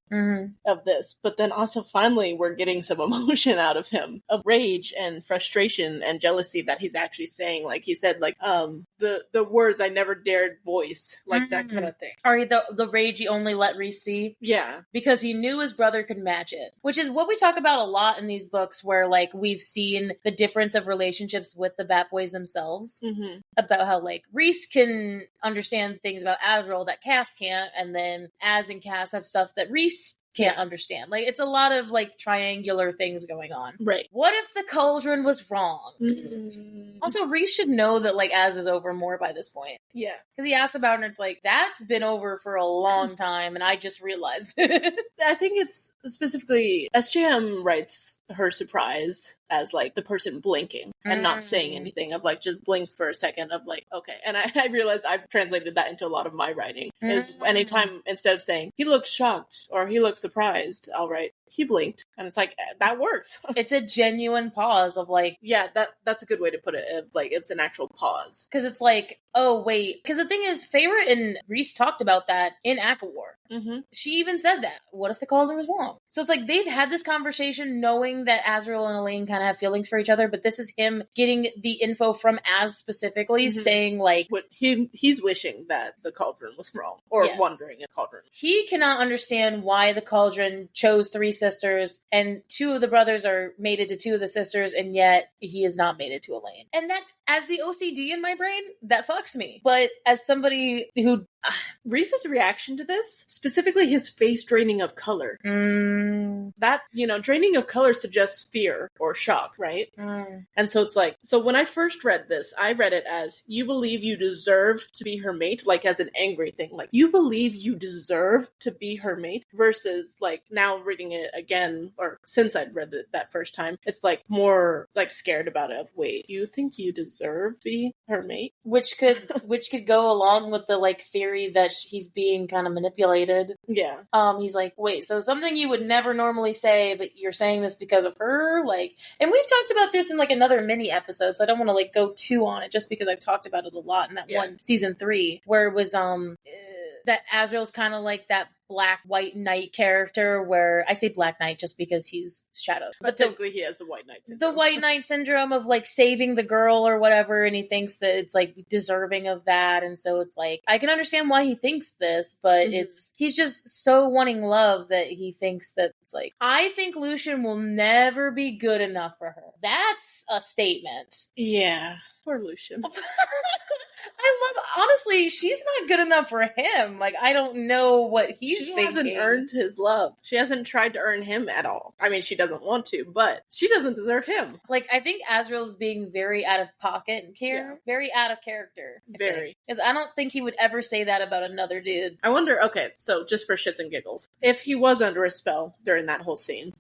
of this, but then also finally we're getting some emotion out of him, of rage and frustration and jealousy that he's actually saying. Like he said, like the words I never dared voice, like that kind of thing. Or the rage he only let Reese see. Yeah. Because he knew his brother could match it. Which is what we talk about a lot in these books where like we've seen the difference of relationships with the Bat Boys themselves. Mm-hmm. About how like Reese can understand things about Azriel that Cass can't, and then Az and Cass have stuff that Reese can't understand. Like, it's a lot of, like, triangular things going on. Right. What if the cauldron was wrong? Mm-hmm. Also, Reese should know that, like, Az is over more by this point. Yeah. Because he asked about it, and it's like, that's been over for a long time, and I just realized it. I think it's specifically, SJM writes her surprise as, like, the person blinking and not saying anything, of, like, just blink for a second of, like, okay. And I realized I've translated that into a lot of my writing, is anytime, instead of saying, he looked shocked, or he looked surprised, I'll write, he blinked. And it's like, that works. It's a genuine pause of, like... Yeah, that's a good way to put it. Of, like, it's an actual pause. Because it's like, oh, wait. Because the thing is, Feyre and Reese talked about that in ACOTAR. Mm-hmm. She even said that. What if the cauldron was wrong? So it's like, they've had this conversation knowing that Azriel and Elaine kind of have feelings for each other, but this is him getting the info from Az specifically, saying, like... What he's wishing that the cauldron was wrong. Or wondering if cauldron. He cannot understand why the cauldron chose 3 sisters, and 2 of the brothers are mated to 2 of the sisters, and yet he is not mated to Elaine. And that, as the OCD in my brain, that fucks me. But as somebody who... Reese's reaction to this, specifically his face draining of color. That, draining of color suggests fear or shock, right? And so it's like, so when I first read this, I read it as, you believe you deserve to be her mate, like as an angry thing. Like, you believe you deserve to be her mate, versus like now reading it again, or since I'd read it that first time, it's like more like scared about it of, wait, you think you deserve to be her mate? Which could go along with the like theory that he's being kind of manipulated. Yeah. He's like, wait, so something you would never normally say, but you're saying this because of her? Like, and we've talked about this in like another mini episode, so I don't want to like go too on it just because I've talked about it a lot in that one season 3, where it was that Azriel's kind of like that Black White Knight character, where I say Black Knight just because he's shadowed, but technically he has the White Knight syndrome. The White Knight syndrome of like saving the girl or whatever, and he thinks that it's like deserving of that, and so it's like I can understand why he thinks this, but he's just so wanting love that he thinks that it's like, I think Lucian will never be good enough for her. That's a statement. Yeah. Poor Lucian. honestly, she's not good enough for him. Like, I don't know what he's thinking. She hasn't earned his love. She hasn't tried to earn him at all. I mean, she doesn't want to, but she doesn't deserve him. Like, I think Azriel's being very out of pocket and very out of character. Very. Because I don't think he would ever say that about another dude. I wonder, okay, so just for shits and giggles, if he was under a spell during that whole scene,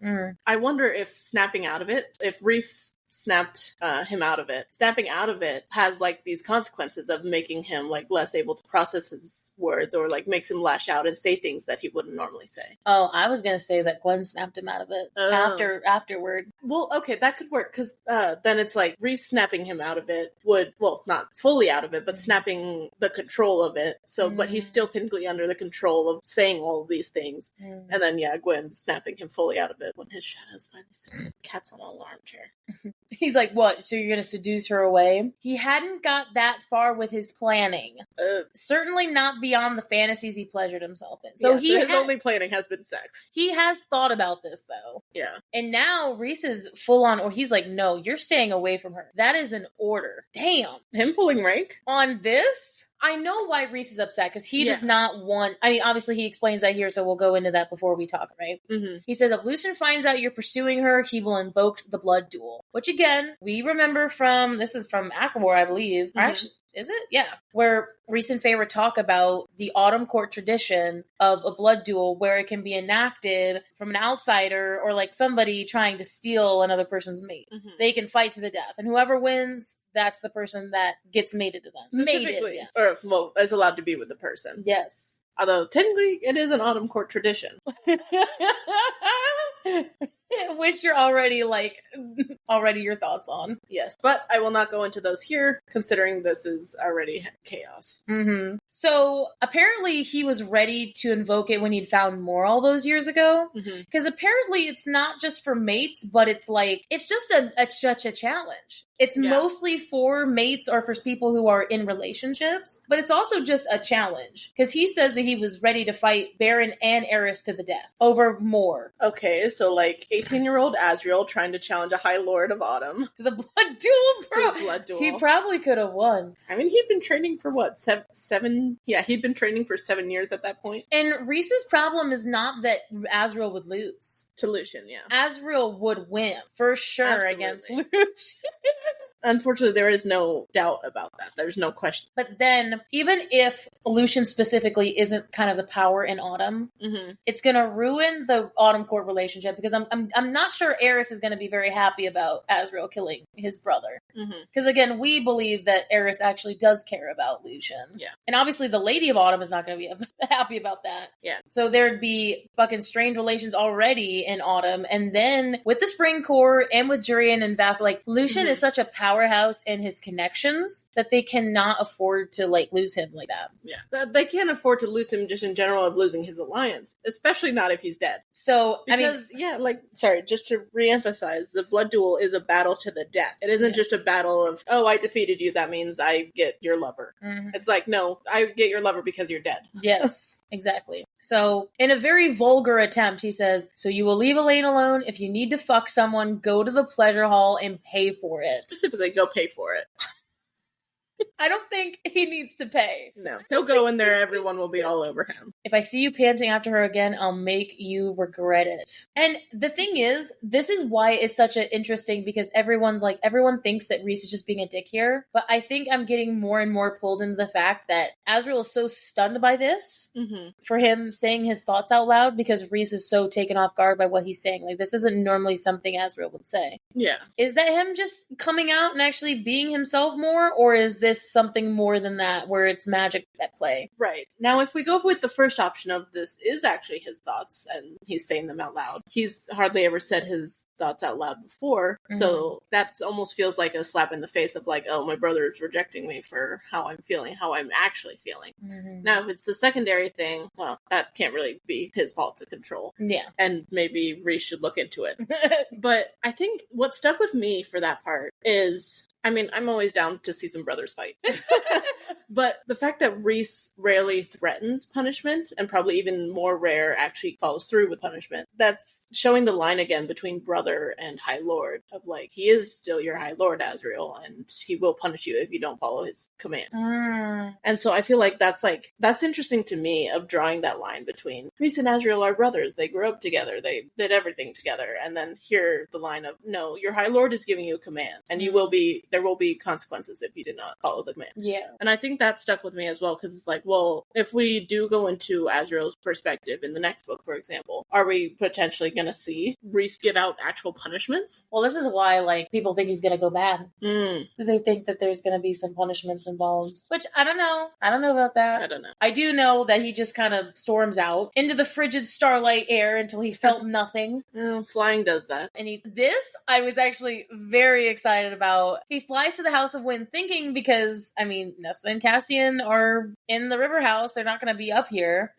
I wonder if snapping out of it, if Reese snapped him out of it. Snapping out of it has like these consequences of making him like less able to process his words, or like makes him lash out and say things that he wouldn't normally say. Oh, I was gonna say that Gwen snapped him out of it afterward. Well, okay, that could work, because then it's like re-snapping him out of it would, well, not fully out of it, but snapping the control of it. So, but he's still technically under the control of saying all of these things. And then, Gwen snapping him fully out of it when his shadows finally say, cat's on an armchair. He's like, what? So you're going to seduce her away? He hadn't got that far with his planning. Certainly not beyond the fantasies he pleasured himself in. So his only planning has been sex. He has thought about this, though. Yeah. And now Reese is full on, or he's like, no, you're staying away from her. That is an order. Damn. Him pulling rank? On this? I know why Reese is upset, because he does not want... I mean, obviously he explains that here, so we'll go into that before we talk, right? He says if Lucien finds out you're pursuing her, he will invoke the blood duel. Which, again, we remember from... This is from ACOTAR, I believe. Actually, is it? Yeah. Where Reese and Feyre talk about the Autumn Court tradition of a blood duel where it can be enacted from an outsider or like somebody trying to steal another person's mate. They can fight to the death. And whoever wins... that's the person that gets mated to them. Specifically. Yes. Or, well, is allowed to be with the person. Yes. Although, technically, it is an Autumn Court tradition. Which you're already, already your thoughts on. Yes, but I will not go into those here, considering this is already chaos. So, apparently he was ready to invoke it when he'd found more all those years ago. Because apparently it's not just for mates, but it's just such a challenge. It's mostly for mates or for people who are in relationships, but it's also just a challenge. Because he says that he was ready to fight Baron and Eris to the death over more. Okay, so 18-year-old Azriel trying to challenge a High Lord of Autumn. To the blood duel, bro! To the blood duel. He probably could have won. I mean, he'd been training for what, seven? Yeah, he'd been training for 7 years at that point. And Reese's problem is not that Azriel would lose. To Lucien, yeah. Azriel would win, for sure, against Lucien. Unfortunately, there is no doubt about that. There's no question. But then, even if Lucien specifically isn't kind of the power in Autumn, it's going to ruin the Autumn Court relationship, because I'm not sure Eris is going to be very happy about Azriel killing his brother. Because again, we believe that Eris actually does care about Lucien. Yeah. And obviously the Lady of Autumn is not going to be happy about that. Yeah. So there'd be fucking strained relations already in Autumn. And then with the Spring Court and with Jurian and Vassal, Lucien is such a powerhouse in his connections that they cannot afford to lose him like that. Yeah. They can't afford to lose him just in general of losing his alliance, especially not if he's dead. So, because, sorry, just to reemphasize, the blood duel is a battle to the death. It isn't just a battle of, oh, I defeated you, that means I get your lover. It's like, no, I get your lover because you're dead. Yes, exactly. So, in a very vulgar attempt, he says, so you will leave Elaine alone. If you need to fuck someone, go to the pleasure hall and pay for it. Specifically, go pay for it. I don't think he needs to pay. No. He'll go in there, everyone will be all over him. If I see you panting after her again, I'll make you regret it. And the thing is, this is why it's such an interesting, because everyone thinks that Reese is just being a dick here. But I think I'm getting more and more pulled into the fact that Azriel is so stunned by this, for him saying his thoughts out loud, because Reese is so taken off guard by what he's saying. This isn't normally something Azriel would say. Yeah. Is that him just coming out and actually being himself more? Or is this something more than that, where it's magic at play? Right. Now, if we go with the first option of this is actually his thoughts, and he's saying them out loud, he's hardly ever said his thoughts out loud before, so that almost feels like a slap in the face of oh, my brother is rejecting me for how I'm feeling, how I'm actually feeling. Now, if it's the secondary thing, well, that can't really be his fault to control. Yeah. And maybe Reese should look into it. But I think what stuck with me for that part is I mean, I'm always down to see some brothers fight. But the fact that Rhys rarely threatens punishment, and probably even more rare actually follows through with punishment, that's showing the line again between brother and High Lord, of like, he is still your High Lord, Azriel, and he will punish you if you don't follow his command. And so I feel like that's interesting to me, of drawing that line between Rhys and Azriel are brothers, they grew up together, they did everything together, and then here the line of, no, your High Lord is giving you a command, and there will be consequences if you did not follow the command. Yeah. And I think that stuck with me as well, because it's like, well, if we do go into Azriel's perspective in the next book, for example, are we potentially going to see Rhys give out actual punishments? Well, this is why, like, people think he's going to go bad. Because they think that there's going to be some punishments involved. Which, I don't know. I don't know about that. I don't know. I do know that he just kind of storms out into the frigid starlight air until he felt nothing. Flying does that. And this, I was actually very excited about. He flies to the House of Wind thinking, because, I mean, Nesta and Cassian are in the River House. They're not going to be up here.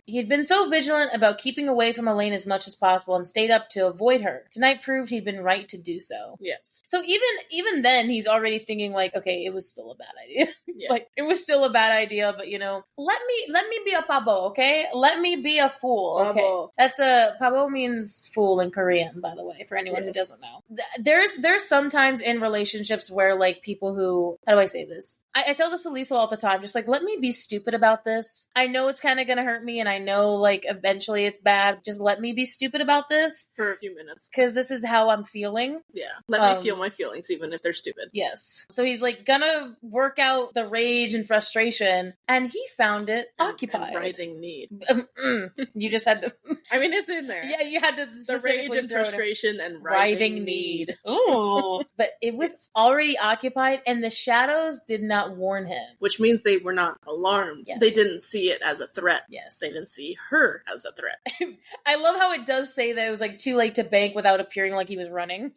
He'd been so vigilant about keeping away from Elaine as much as possible and stayed up to avoid her. Tonight proved he'd been right to do so. Yes. So even then, he's already thinking, like, okay, it was still a bad idea. Yeah. Like, it was still a bad idea, but, you know, let me be a pabo, okay? Let me be a fool, okay? Pabo. Pabo means fool in Korean, by the way, for anyone who doesn't know. There's sometimes in relationships where, like, people who, how do I say this? I tell this to Liesl all the time, just like, let me be stupid about this. I know it's kind of going to hurt me, and I know, like, eventually it's bad. Just let me be stupid about this. For a few minutes. Because this is how I'm feeling. Yeah. Let me feel my feelings, even if they're stupid. Yes. So he's, like, gonna work out the rage and frustration, and he found it occupied. And writhing need. You just had to... I mean, it's in there. Yeah, you had to... The rage and frustration and writhing need. Ooh. But it was already occupied, and the shadows did not warn him. Which means they were not alarmed. Yes. They didn't see it as a threat. Yes. They didn't see her as a threat. I love how it does say that it was, like, too late to bank without appearing like he was running.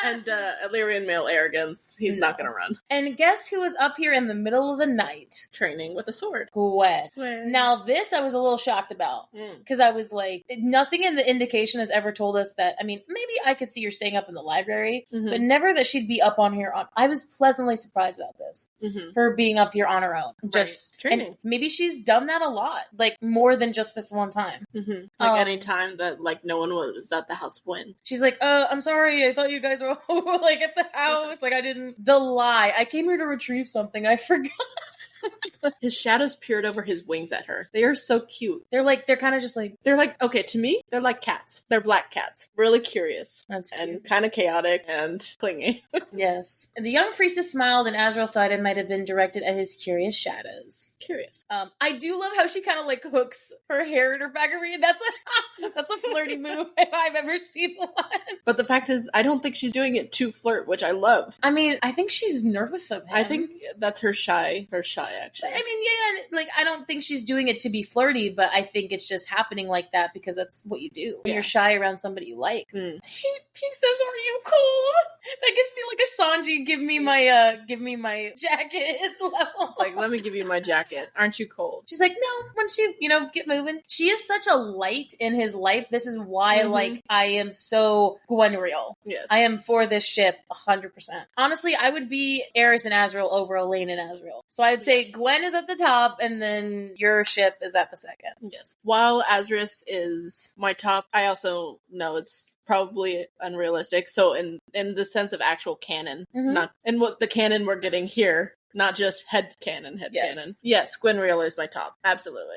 And Illyrian male arrogance. He's not gonna run. And guess who was up here in the middle of the night? Training with a sword. Gwen. Now this I was a little shocked about. Because I was like, nothing in the indication has ever told us that, I mean, maybe I could see her staying up in the library, but never that she'd be up on here. I was pleasantly surprised about this. Her being up here on her own. Just training. And maybe she's done that a lot. Like, more than just this one time. Like, any time that, like, no one was at the House of Wind. She's like, I'm sorry, I thought you guys were like at the house. Like, I didn't. The lie. I came here to retrieve something. I forgot. His shadows peered over his wings at her. They are so cute. They're kind of just like... They're like, okay, to me, they're like cats. They're black cats. Really curious. That's cute. And kind of chaotic and clingy. Yes. And the young priestess smiled, and Azriel thought it might have been directed at his curious shadows. Curious. I do love how she kind of, like, hooks her hair in her back of her. That's a flirty move if I've ever seen one. But the fact is, I don't think she's doing it to flirt, which I love. I mean, I think she's nervous of him. I think that's her shy, actually. I mean, yeah, like, I don't think she's doing it to be flirty, but I think it's just happening like that because that's what you do when you're shy around somebody you like. He says, "Are you cold?" That gives me like a Sanji, give me my jacket level. It's like, let me give you my jacket. Aren't you cold? She's like, no, once you get moving. She is such a light in his life. This is why, like, I am so Gwenriel. Yes. I am for this ship 100%. Honestly, I would be Eris and Azriel over Elaine and Azriel. So I would say Gwen is at the top, and then your ship is at the second. Yes. While Azriel is my top, I also know it's probably unrealistic. So in the sense of actual canon, not in what the canon we're getting here. Not just head canon. Yes, Gwenriel is my top. Absolutely.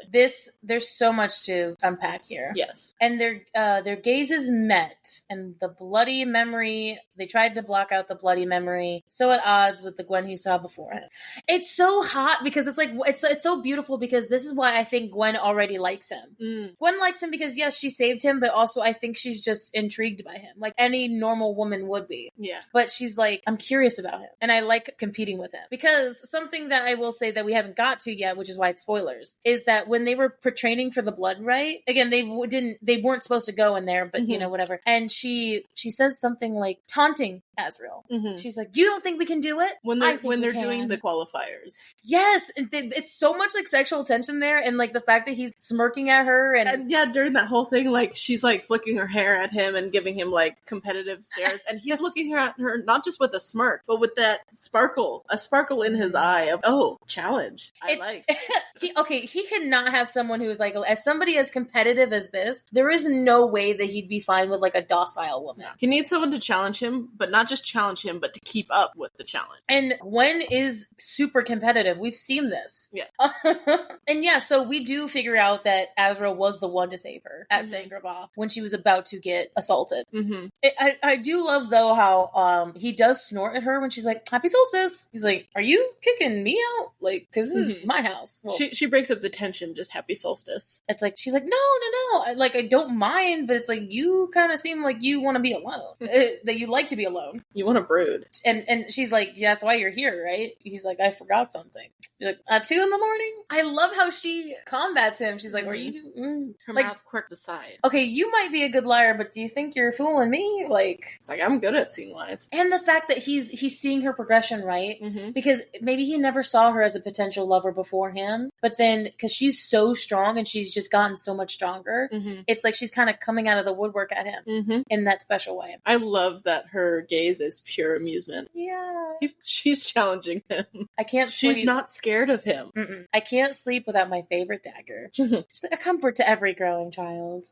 There's so much to unpack here. Yes. And their gazes met, and the bloody memory, they tried to block out the bloody memory, so at odds with the Gwen he saw before him. It's so hot because it's like, it's so beautiful because this is why I think Gwen already likes him. Gwen likes him because, yes, she saved him, but also I think she's just intrigued by him, like any normal woman would be. Yeah. But she's like, I'm curious about him, and I like competing with him. Because something that I will say that we haven't got to yet, which is why it's spoilers, is that when they were training for the blood rite, again, they weren't supposed to go in there, but you know, whatever. And she says something like taunting, Azriel. Mm-hmm. She's like, you don't think we can do it? When I they're think we doing can. the qualifiers. Yes, it's so much like sexual tension there, and like the fact that he's smirking at her, and yeah, during that whole thing, like she's like flicking her hair at him and giving him like competitive stares, and he's looking at her not just with a smirk, but with that a sparkle in his eye of challenge. He cannot have someone who is like, as somebody as competitive as this, there is no way that he'd be fine with like a docile woman. Yeah. He needs someone to challenge him, but not just challenge him, but to keep up with the challenge. And Gwen is super competitive. We've seen this. Yeah. And yeah, so we do figure out that Azriel was the one to save her at Zangrabah when she was about to get assaulted. Mm-hmm. I do love, though, how he does snort at her when she's like, happy solstice. He's like, are you kicking me out? Like, because this is my house. Well, she breaks up the tension, just happy solstice. it's like, she's like, no. I don't mind, but it's like, you kind of seem like you want to be alone. That you like to be alone. You want to brood. And she's like, yeah, that's why you're here, right? He's like, I forgot something. You're like, at 2 a.m? I love how she combats him. She's like, are you... Her like, mouth quirked aside. Okay, you might be a good liar, but do you think you're fooling me? Like... It's like, I'm good at seeing lies. And the fact that he's seeing her progression, right? Mm-hmm. Because maybe he never saw her as a potential lover before him, but then, because she's so strong and she's just gotten so much stronger, it's like she's kind of coming out of the woodwork at him in that special way. I love that her gaze is pure amusement. Yeah. She's challenging him. I can't sleep. She's not scared of him. Mm-mm. I can't sleep without my favorite dagger. She's like a comfort to every growing child.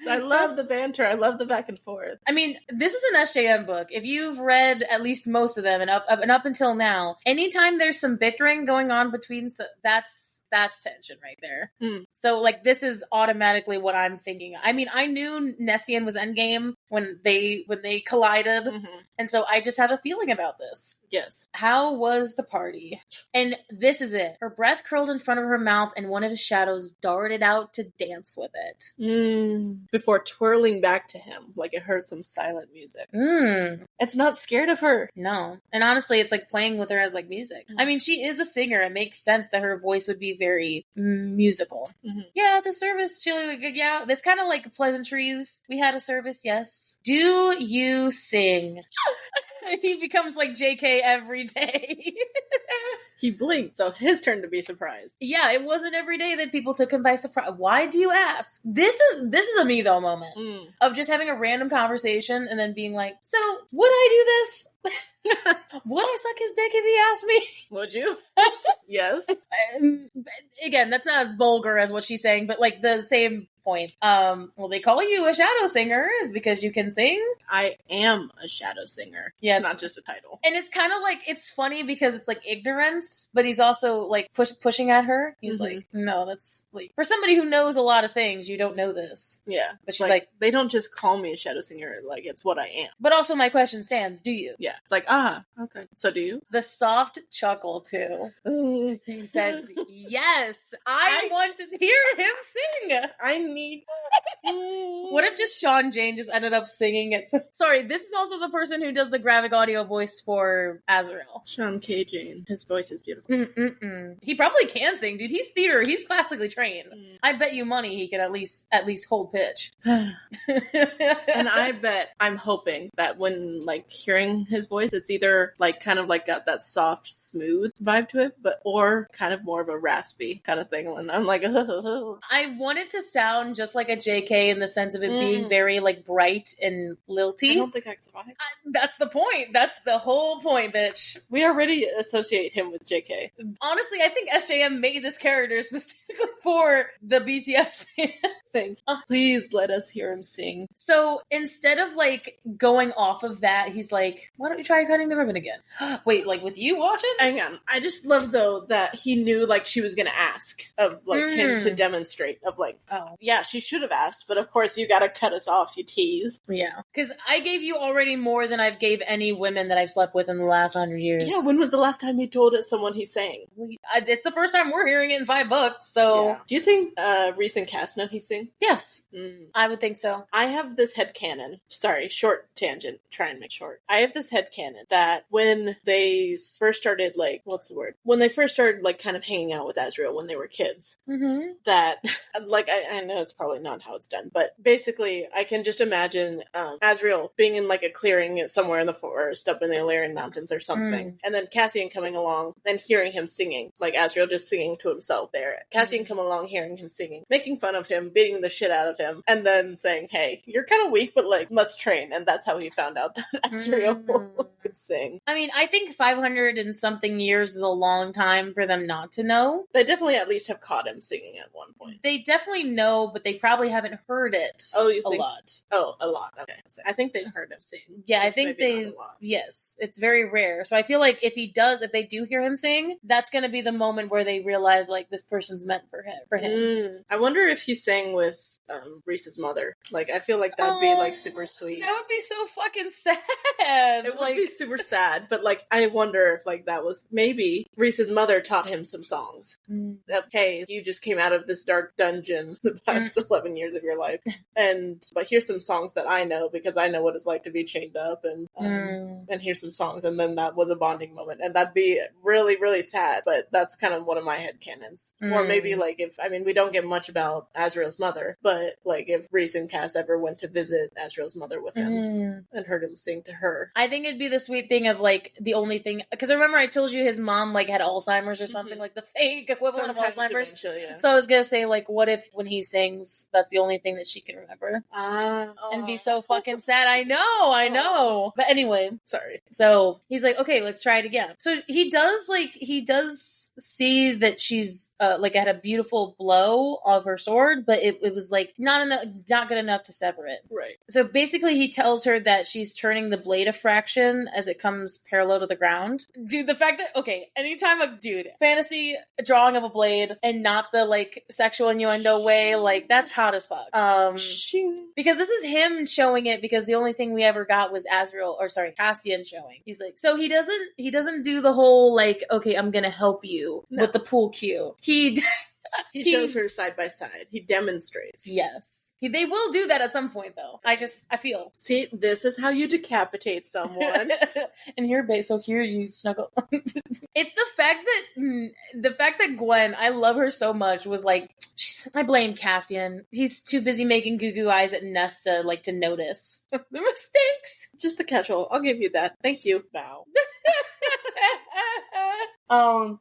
I love the banter. I love the back and forth. I mean, this is an SJM book. If you've read at least most of them and up until now, anytime there's some bickering going on between, that's tension right there. So, like, this is automatically what I'm thinking. I mean, I knew Nessian was Endgame when they collided, and so I just have a feeling about this. Yes. How was the party? And this is it. Her breath curled in front of her mouth, and one of his shadows darted out to dance with it. Before twirling back to him, like it heard some silent music. It's not scared of her. No. And honestly, it's like playing with her as like music. I mean, she is a singer. It makes sense that her voice would be very musical. Yeah, the service, yeah, that's kind of like pleasantries. We had a service, yes. Do you sing? He becomes like JK every day. He blinked, so his turn to be surprised. Yeah, it wasn't every day that people took him by surprise. Why do you ask? This is a me though moment of just having a random conversation and then being like, so would I do this? Would I suck his dick if he asked me? Would you? Yes. Again, that's not as vulgar as what she's saying, but like the same point. Well, they call you a shadow singer is because you can sing. I am a shadow singer. Yeah, it's not just a title. And it's kind of like, it's funny because it's like ignorance, but he's also like pushing at her. He's like, no, that's like, for somebody who knows a lot of things, you don't know this. Yeah. But she's like, they don't just call me a shadow singer, like it's what I am. But also my question stands, do you? Yeah. It's like, okay. So do you? The soft chuckle too. He says, yes, I want to hear him sing. I need. What if just Sean Jane just ended up singing it? Sorry, this is also the person who does the graphic audio voice for Azriel. Sean K. Jane. His voice is beautiful. He probably can sing, dude. He's theater. He's classically trained. I bet you money he could at least hold pitch. And I'm hoping that when like hearing his voice, it's either like kind of like got that soft, smooth vibe to it, or kind of more of a raspy kind of thing. And I'm like, I want it to sound just like a JK in the sense of it being very like bright and lilty. I don't think I can survive. That's the point. That's the whole point, bitch. We already associate him with JK. Honestly, I think SJM made this character specifically for the BTS fans. Please let us hear him sing. So instead of like going off of that, he's like, why don't you try cutting the ribbon again? Wait, like with you watching? Hang on. I just love though that he knew like she was gonna ask of like him to demonstrate of like, oh yeah, she should have asked, but of course you gotta cut us off, you tease. Yeah. Because I gave you already more than I've gave any women that I've slept with in the last 100 years. Yeah, when was the last time he told it someone he sang? It's the first time we're hearing it in 5 books, so... Yeah. Do you think recent cast know he sing? Yes. I would think so. I have this headcanon. Sorry, short tangent. Try and make short. I have this headcanon that when they first started, like, what's the word? When they first started, like, kind of hanging out with Azriel when they were kids, that, like, I know it's probably not how it's done, but basically basically, I can just imagine Azriel being in like a clearing somewhere in the forest up in the Illyrian Mountains or something. And then Cassian coming along and hearing him singing. Like Azriel just singing to himself there. Cassian come along hearing him singing, making fun of him, beating the shit out of him, and then saying, hey, you're kind of weak, but like, let's train. And that's how he found out that Azriel could sing. I mean, I think 500 and something years is a long time for them not to know. They definitely at least have caught him singing at one point. They definitely know, but they probably haven't heard it a lot. Oh, a lot. Okay. I think they've heard him sing. Yeah, I think yes, it's very rare. So I feel like if they do hear him sing, that's going to be the moment where they realize like this person's meant for him. I wonder if he sang with Reese's mother. Like, I feel like that'd be like super sweet. That would be so fucking sad. It would be super sad, but like, I wonder if like that was maybe Reese's mother taught him some songs. Hey, you just came out of this dark dungeon the past 11 years of your life, but here's some songs that I know because I know what it's like to be chained up, and here's some songs, and then that was a bonding moment, and that'd be really, really sad. But that's kind of one of my headcanons. Or maybe like we don't get much about Azriel's mother, but like if Reese and Cass ever went to visit Azriel's mother with him and heard him sing to her, I think it'd be the sweet thing of like the only thing, because I remember I told you his mom like had Alzheimer's or something, like the fake equivalent of Alzheimer's. Dementia, So I was gonna say like, what if when he sings, that's the only thing that she can remember, and be so fucking sad. I know. But anyway, sorry. So he's like, okay, let's try it again. So he does see that she's like had a beautiful blow of her sword, but it was like not good enough to sever it. Right. So basically he tells her that she's turning the blade a fraction as it comes parallel to the ground. Dude, the fact that, okay, anytime fantasy drawing of a blade and not the like sexual innuendo way, like that's hot as fuck. Because this is him showing it, because the only thing we ever got was Cassian showing. He's like, so he doesn't do the whole like, okay, I'm gonna help you with the pool cue. He shows her side by side. He demonstrates. Yes. They will do that at some point, though. I feel. See, this is how you decapitate someone. And here you snuggle. It's the fact that Gwen, I love her so much, was like, I blame Cassian. He's too busy making goo-goo eyes at Nesta, like, to notice the mistakes. Just the catch-all. I'll give you that. Thank you. Bow.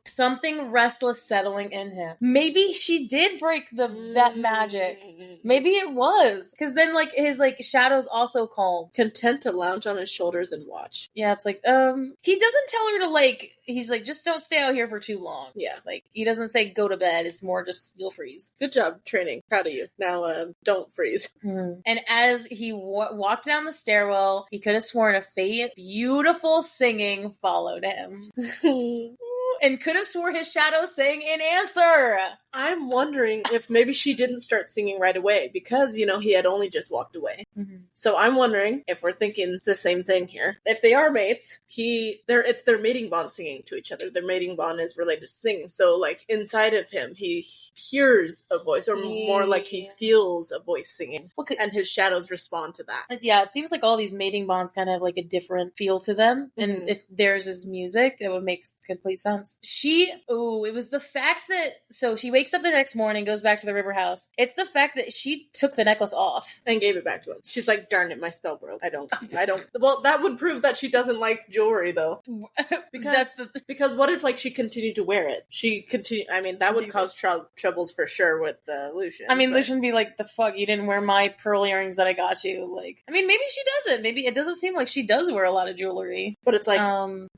Something restless settling in him. Maybe she did break that magic. Maybe it was. Because then, like, his, like, shadow's also calm. Content to lounge on his shoulders and watch. Yeah, it's like, he doesn't tell her to, like, he's like, just don't stay out here for too long. Yeah. Like, he doesn't say go to bed. It's more just, you'll freeze. Good job training. Proud of you. Now, don't freeze. And as he walked down the stairwell, he could have sworn a beautiful singing followed him. And could have swore his shadow sang in answer. I'm wondering if maybe she didn't start singing right away because, he had only just walked away. So I'm wondering if we're thinking the same thing here. If they are mates, it's their mating bond singing to each other. Their mating bond is related to singing. So, like, inside of him, he hears a voice, or more like he feels a voice singing. And his shadows respond to that. Yeah, it seems like all these mating bonds kind of have, like, a different feel to them. And if theirs is music, it would make complete sense. It was the fact that, so she wakes up the next morning, goes back to the river house. It's the fact that she took the necklace off. And gave it back to him. She's like, darn it, my spell broke. I don't. Well, that would prove that she doesn't like jewelry, though. Because what if, like, she continued to wear it? That would cause troubles for sure with Lucian. Lucian would be like, the fuck, you didn't wear my pearl earrings that I got you. Like, maybe she doesn't. Maybe it doesn't seem like she does wear a lot of jewelry. But it's like,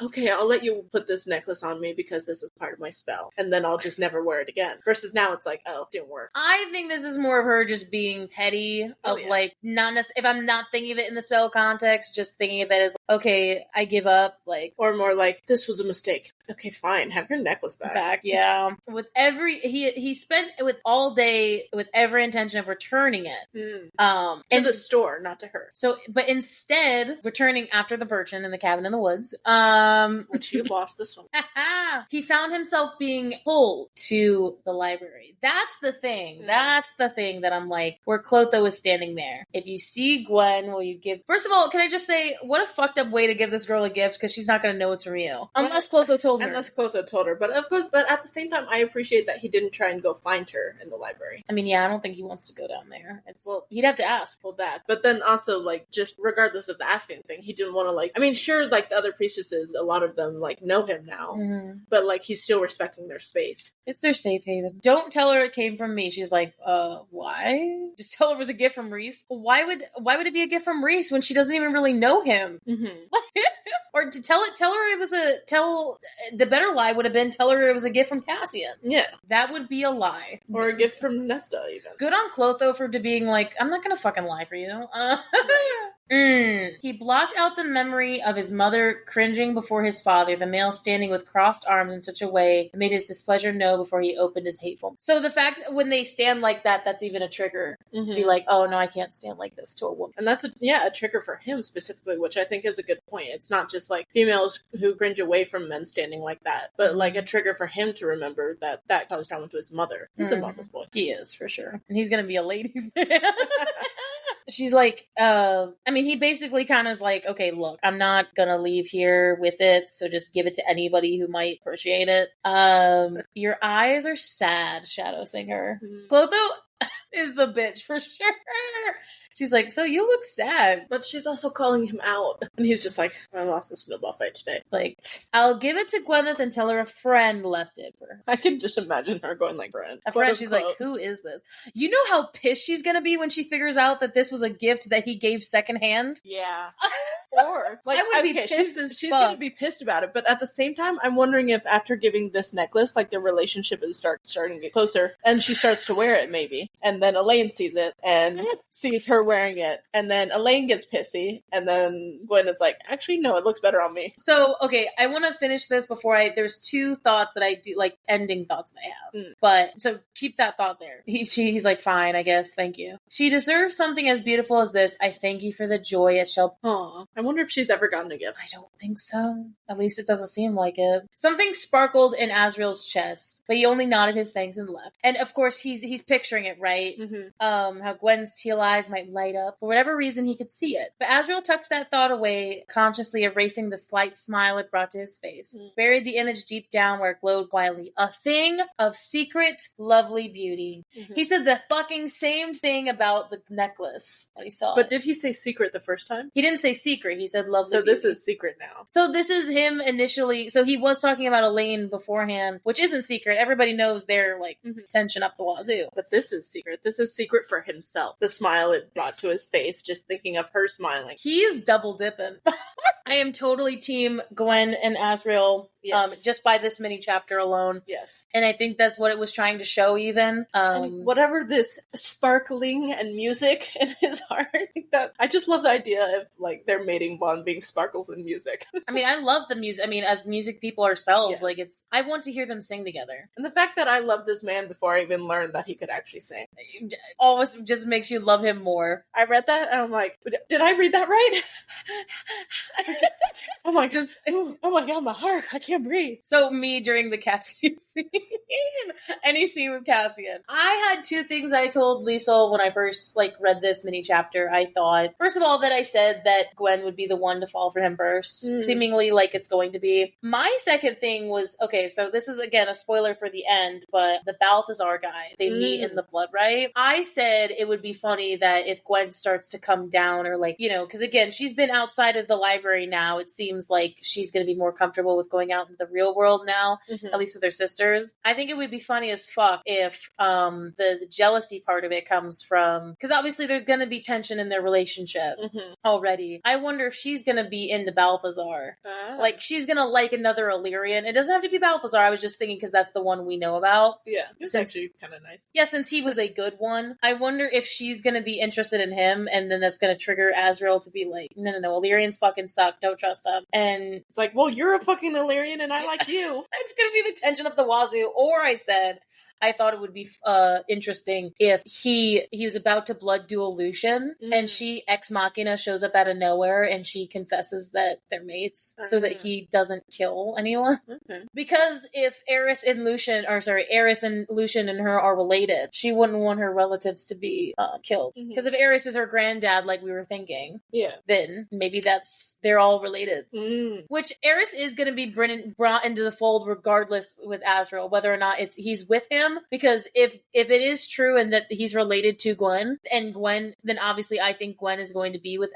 okay, I'll let you put this necklace on me because this is part of my spell. And then I'll just never wear it again. Versus now it's like, oh, it didn't work. I think this is more of her just being petty, like, not necessarily, if I'm not thinking of it in the spell context, just thinking of it as, okay, I give up, like. Or more like, this was a mistake. Okay, fine, have your necklace back. Yeah. With he spent with all day with every intention of returning it. To the store, not to her. So, but instead, returning after the Birchin in the cabin in the woods. Which you've lost this one. He found himself being pulled to the library. That's the thing. That's the thing that I'm like, where Clotho is standing there. If you see Gwen, will you give... First of all, can I just say, what a fucked up way to give this girl a gift because she's not going to know it's from you. Unless Clotho told her. Unless Clotho told her. But of course, but at the same time, I appreciate that he didn't try and go find her in the library. I mean, yeah, I don't think he wants to go down there. Well, he'd have to ask. Well, that. But then also, like, just regardless of the asking thing, he didn't want to, like, I mean, sure, like, the other priestesses, a lot of them, like, know him now. Mm-hmm. But, like, he's still respecting their space. It's their safe haven. Don't tell her it came from me. She's like, why? Just tell her it was a gift from Reese. Why would it be a gift from Reese when she doesn't even really know him? Mm-hmm. Or to tell her it was the better lie would have been tell her it was a gift from Cassian. Yeah. That would be a lie. Or a gift from Nesta, even. Good on Clotho for being like, I'm not gonna fucking lie for you. He blocked out the memory of his mother cringing before his father, the male standing with crossed arms in such a way that made his displeasure known before he opened his hateful. So the fact that when they stand like that, that's even a trigger to be like, oh no, I can't stand like this to a woman. And that's a trigger for him specifically, which I think is a good point. It's not just like females who cringe away from men standing like that, but like a trigger for him to remember that comes down to his mother. He's a mama's boy. He is, for sure. And he's gonna be a ladies' man. She's like, I mean, he basically kind of is like, okay, look, I'm not gonna leave here with it, so just give it to anybody who might appreciate it. Your eyes are sad, Shadow Singer. Clotho is the bitch, for sure. She's like, so you look sad. But she's also calling him out. And he's just like, I lost the snowball fight today. It's like, I'll give it to Gwyneth and tell her a friend left it for her. I can just imagine her going like, friend. A friend, she's like, who is this? You know how pissed she's gonna be when she figures out that this was a gift that he gave secondhand? Yeah. Or, like, I would be pissed as she's fuck. Gonna be pissed about it, but at the same time, I'm wondering if after giving this necklace, like, their relationship is starting to get closer, and she starts to wear it, maybe, and then Elaine sees it, and sees her wearing it, and then Elaine gets pissy, and then Gwen is like, actually, no, it looks better on me. So, okay, I want to finish this before there's two thoughts that I do, like, ending thoughts that I have. But, so, keep that thought there. He's like, fine, I guess, thank you. She deserves something as beautiful as this. I thank you for the joy it shall... Aw, I wonder if she's ever gotten a gift. I don't think so. At least it doesn't seem like it. Something sparkled in Azriel's chest, but he only nodded his thanks and left. And of course, he's picturing it, right? Mm-hmm. How Gwen's teal eyes might light up. For whatever reason, he could see it. But Azriel tucked that thought away, consciously erasing the slight smile it brought to his face. Buried the image deep down where it glowed quietly. A thing of secret, lovely beauty. Mm-hmm. He said the fucking same thing about the necklace that he saw. But did he say secret the first time? He didn't say secret. He said lovely beauty. So this is secret now. So this is him initially. So he was talking about Elaine beforehand, which isn't secret. Everybody knows their tension up the wazoo. But this is secret. This is secret for himself. The smile it brought to his face, just thinking of her smiling. He's double dipping. I am totally team Gwen and Azriel. Yes. Just by this mini chapter alone. Yes. And I think that's what it was trying to show even. And whatever this sparkling and music in his heart, I just love the idea of like their mating bond being sparkles and music. I mean, I love the music. I mean, as music people ourselves, like I want to hear them sing together. And the fact that I loved this man before I even learned that he could actually sing. Always just makes you love him more. I read that and I'm like, did I read that right? I'm like, oh my god, my heart, I can't breathe. So me during the Cassian scene, any scene with Cassian, I had two things I told Liesl when I first read this mini chapter. I thought, first of all, that I said that Gwen would be the one to fall for him first, seemingly like it's going to be. My second thing was, okay, so this is again a spoiler for the end, but the Balthazar guy, they meet in the blood, right? I said it would be funny that if Gwen starts to come down or because again, she's been outside of the library now. It seems like she's going to be more comfortable with going out into the real world now, at least with her sisters. I think it would be funny as fuck if the jealousy part of it comes from, because obviously there's going to be tension in their relationship already. I wonder if she's going to be into Balthazar. She's going to like another Illyrian. It doesn't have to be Balthazar. I was just thinking because that's the one we know about. Yeah, it's actually kind of nice. Yeah, since he was a good one. I wonder if she's going to be interested in him, and then that's going to trigger Azriel to be like, no, Illyrians fucking suck. Don't trust them. And it's like, well, you're a fucking Illyrian and I like you. It's going to be the tension of the wazoo. Or I said, I thought it would be interesting if he was about to blood duel Lucian, and she ex machina shows up out of nowhere, and she confesses that they're mates, so that he doesn't kill anyone. Because if Eris and Lucian and her are related, she wouldn't want her relatives to be killed. Because if Eris is her granddad, like we were thinking, then maybe they're all related. Which Eris is going to be brought into the fold regardless with Azriel, whether or not he's with him. Because if it is true and that he's related to Gwen, then obviously I think Gwen is going to be with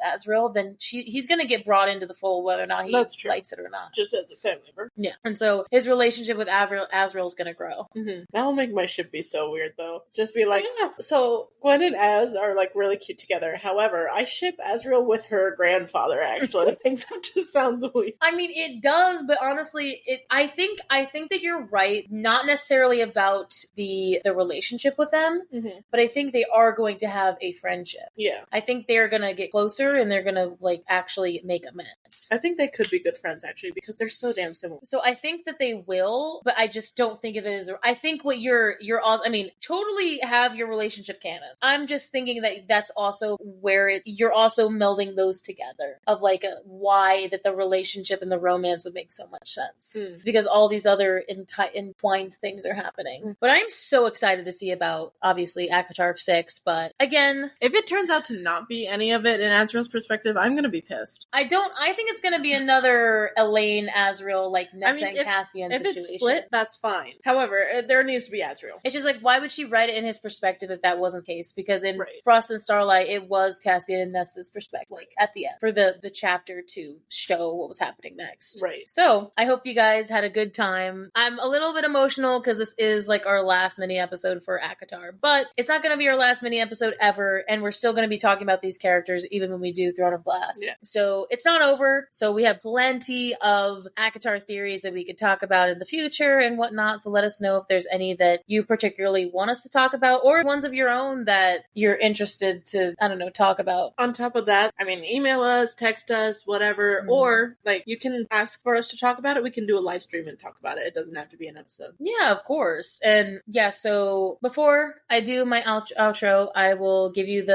Azriel, then he's going to get brought into the fold whether or not he likes it or not. Just as a family member. Yeah. And so his relationship with Azriel is going to grow. That will make my ship be so weird, though. Just be like, so Gwen and Az are like really cute together. However, I ship Azriel with her grandfather, actually. I think that just sounds weird. I mean, it does, but honestly, I think that you're right. Not necessarily about the relationship with them, but I think they are going to have a friendship. Yeah. I think they're going to get closer and they're going to like actually make amends. I think they could be good friends, actually, because they're so damn similar. So I think that they will, but I just don't think of it as I think what you're I mean, totally have your relationship canon. I'm just thinking that that's also where you're also melding those together of like why that the relationship and the romance would make so much sense because all these other entwined things are happening. But I'm so excited to see about obviously ACOTAR 6, but again, if it turns out to not be any of it in Azriel's perspective, I'm gonna be pissed. I think it's gonna be another Elaine Azriel like Nessa and Cassian situation. If it's split, that's fine. However, there needs to be Azriel. It's just like, why would she write it in his perspective if that wasn't the case? Because in Frost and Starlight, it was Cassian and Nessa's perspective, like at the end, for the chapter to show what was happening next. Right. So I hope you guys had a good time. I'm a little bit emotional because this is like our last mini episode for ACOTAR, but it's not going to be our last mini episode ever, and we're still going to be talking about these characters even when we do Throne of Glass. Yeah. So it's not over. So we have plenty of ACOTAR theories that we could talk about in the future and whatnot. So let us know if there's any that you particularly want us to talk about, or ones of your own that you're interested to, I don't know, talk about. On top of that, I mean, email us, text us, whatever, or like you can ask for us to talk about it. We can do a live stream and talk about it. It doesn't have to be an episode. Yeah, of course. And yeah, so before I do my outro, I will give you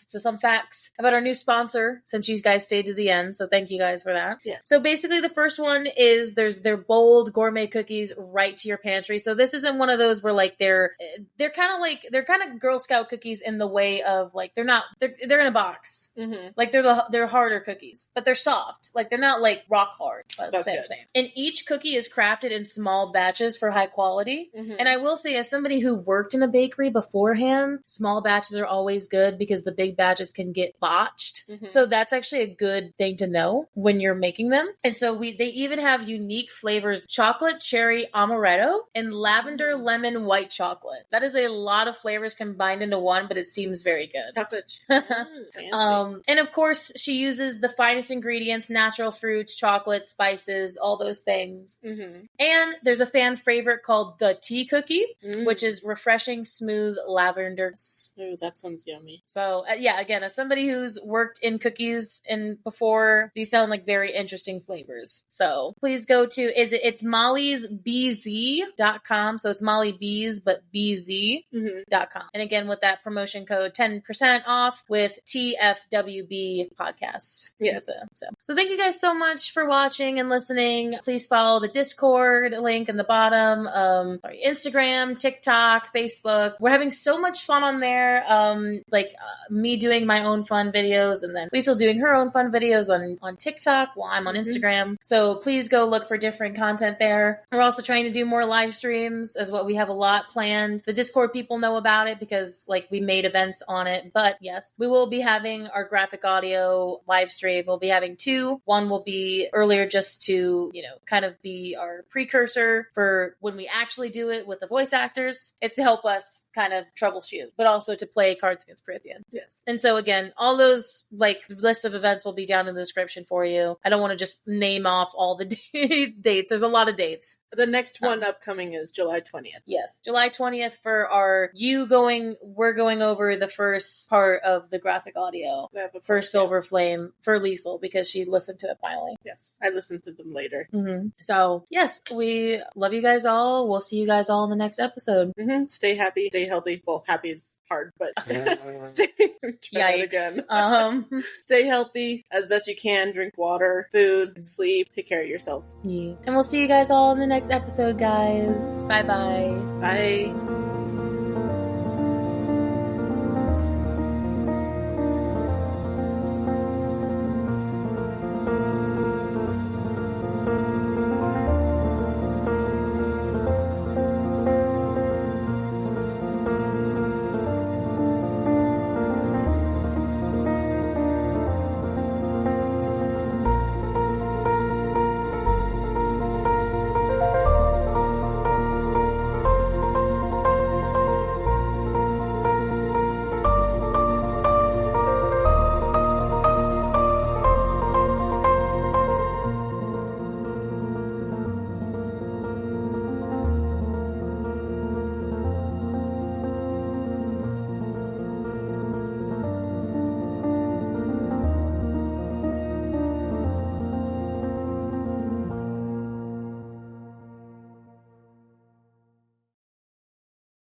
some facts about our new sponsor, since you guys stayed to the end. So thank you guys for that. Yeah. So basically the first one is their bold gourmet cookies right to your pantry. So this isn't one of those where like they're kind of Girl Scout cookies in the way of like they're in a box. Like they're harder cookies, but they're soft. Like they're not like rock hard. That's what I'm saying. And each cookie is crafted in small batches for high quality. And I will say, as somebody who worked in a bakery beforehand, small batches are always good because the big batches can get botched. So that's actually a good thing to know when you're making them. And so they even have unique flavors: chocolate, cherry, amaretto, and lavender, lemon, white chocolate. That is a lot of flavors combined into one, but it seems very good. Fancy. And of course, she uses the finest ingredients: natural fruits, chocolate, spices, all those things. And there's a fan favorite called the tea cookie, which is refreshing, smooth lavender. Ooh, that sounds yummy. So yeah, again, as somebody who's worked in cookies and before, these sound like very interesting flavors. So please go to, it's mollysbz.com. So it's Molly Bees, but bz.com. And again, with that promotion code, 10% off with TFWB podcast. Yes. So thank you guys so much for watching and listening. Please follow the Discord link in the bottom. Instagram, TikTok, Facebook. We're having so much fun on there. Me doing my own fun videos, and then Liesl doing her own fun videos on TikTok while I'm on Instagram. So please go look for different content there. We're also trying to do more live streams as well. We have a lot planned. The Discord people know about it because we made events on it. But yes, we will be having our graphic audio live stream. We'll be having two. One will be earlier just to, kind of be our precursor for when we actually do it with the voice actors. It's to help us kind of troubleshoot, but also to play Cards Against Prythian. Yes. And so again, all those list of events will be down in the description for you. I don't want to just name off all the dates. There's a lot of dates. The next one upcoming is July 20th. Yes. July 20th for we're going over the first part of the graphic audio for Silver Flame for Liesl because she listened to it finally. Yes. I listened to them later. So yes, we love you guys all. We'll see you see you guys all in the next episode. Stay happy, stay healthy. Well, happy is hard, but stay. Try that again. Stay healthy as best you can. Drink water, food, sleep. Take care of yourselves. Yeah. And we'll see you guys all in the next episode, guys. Bye-bye. Bye.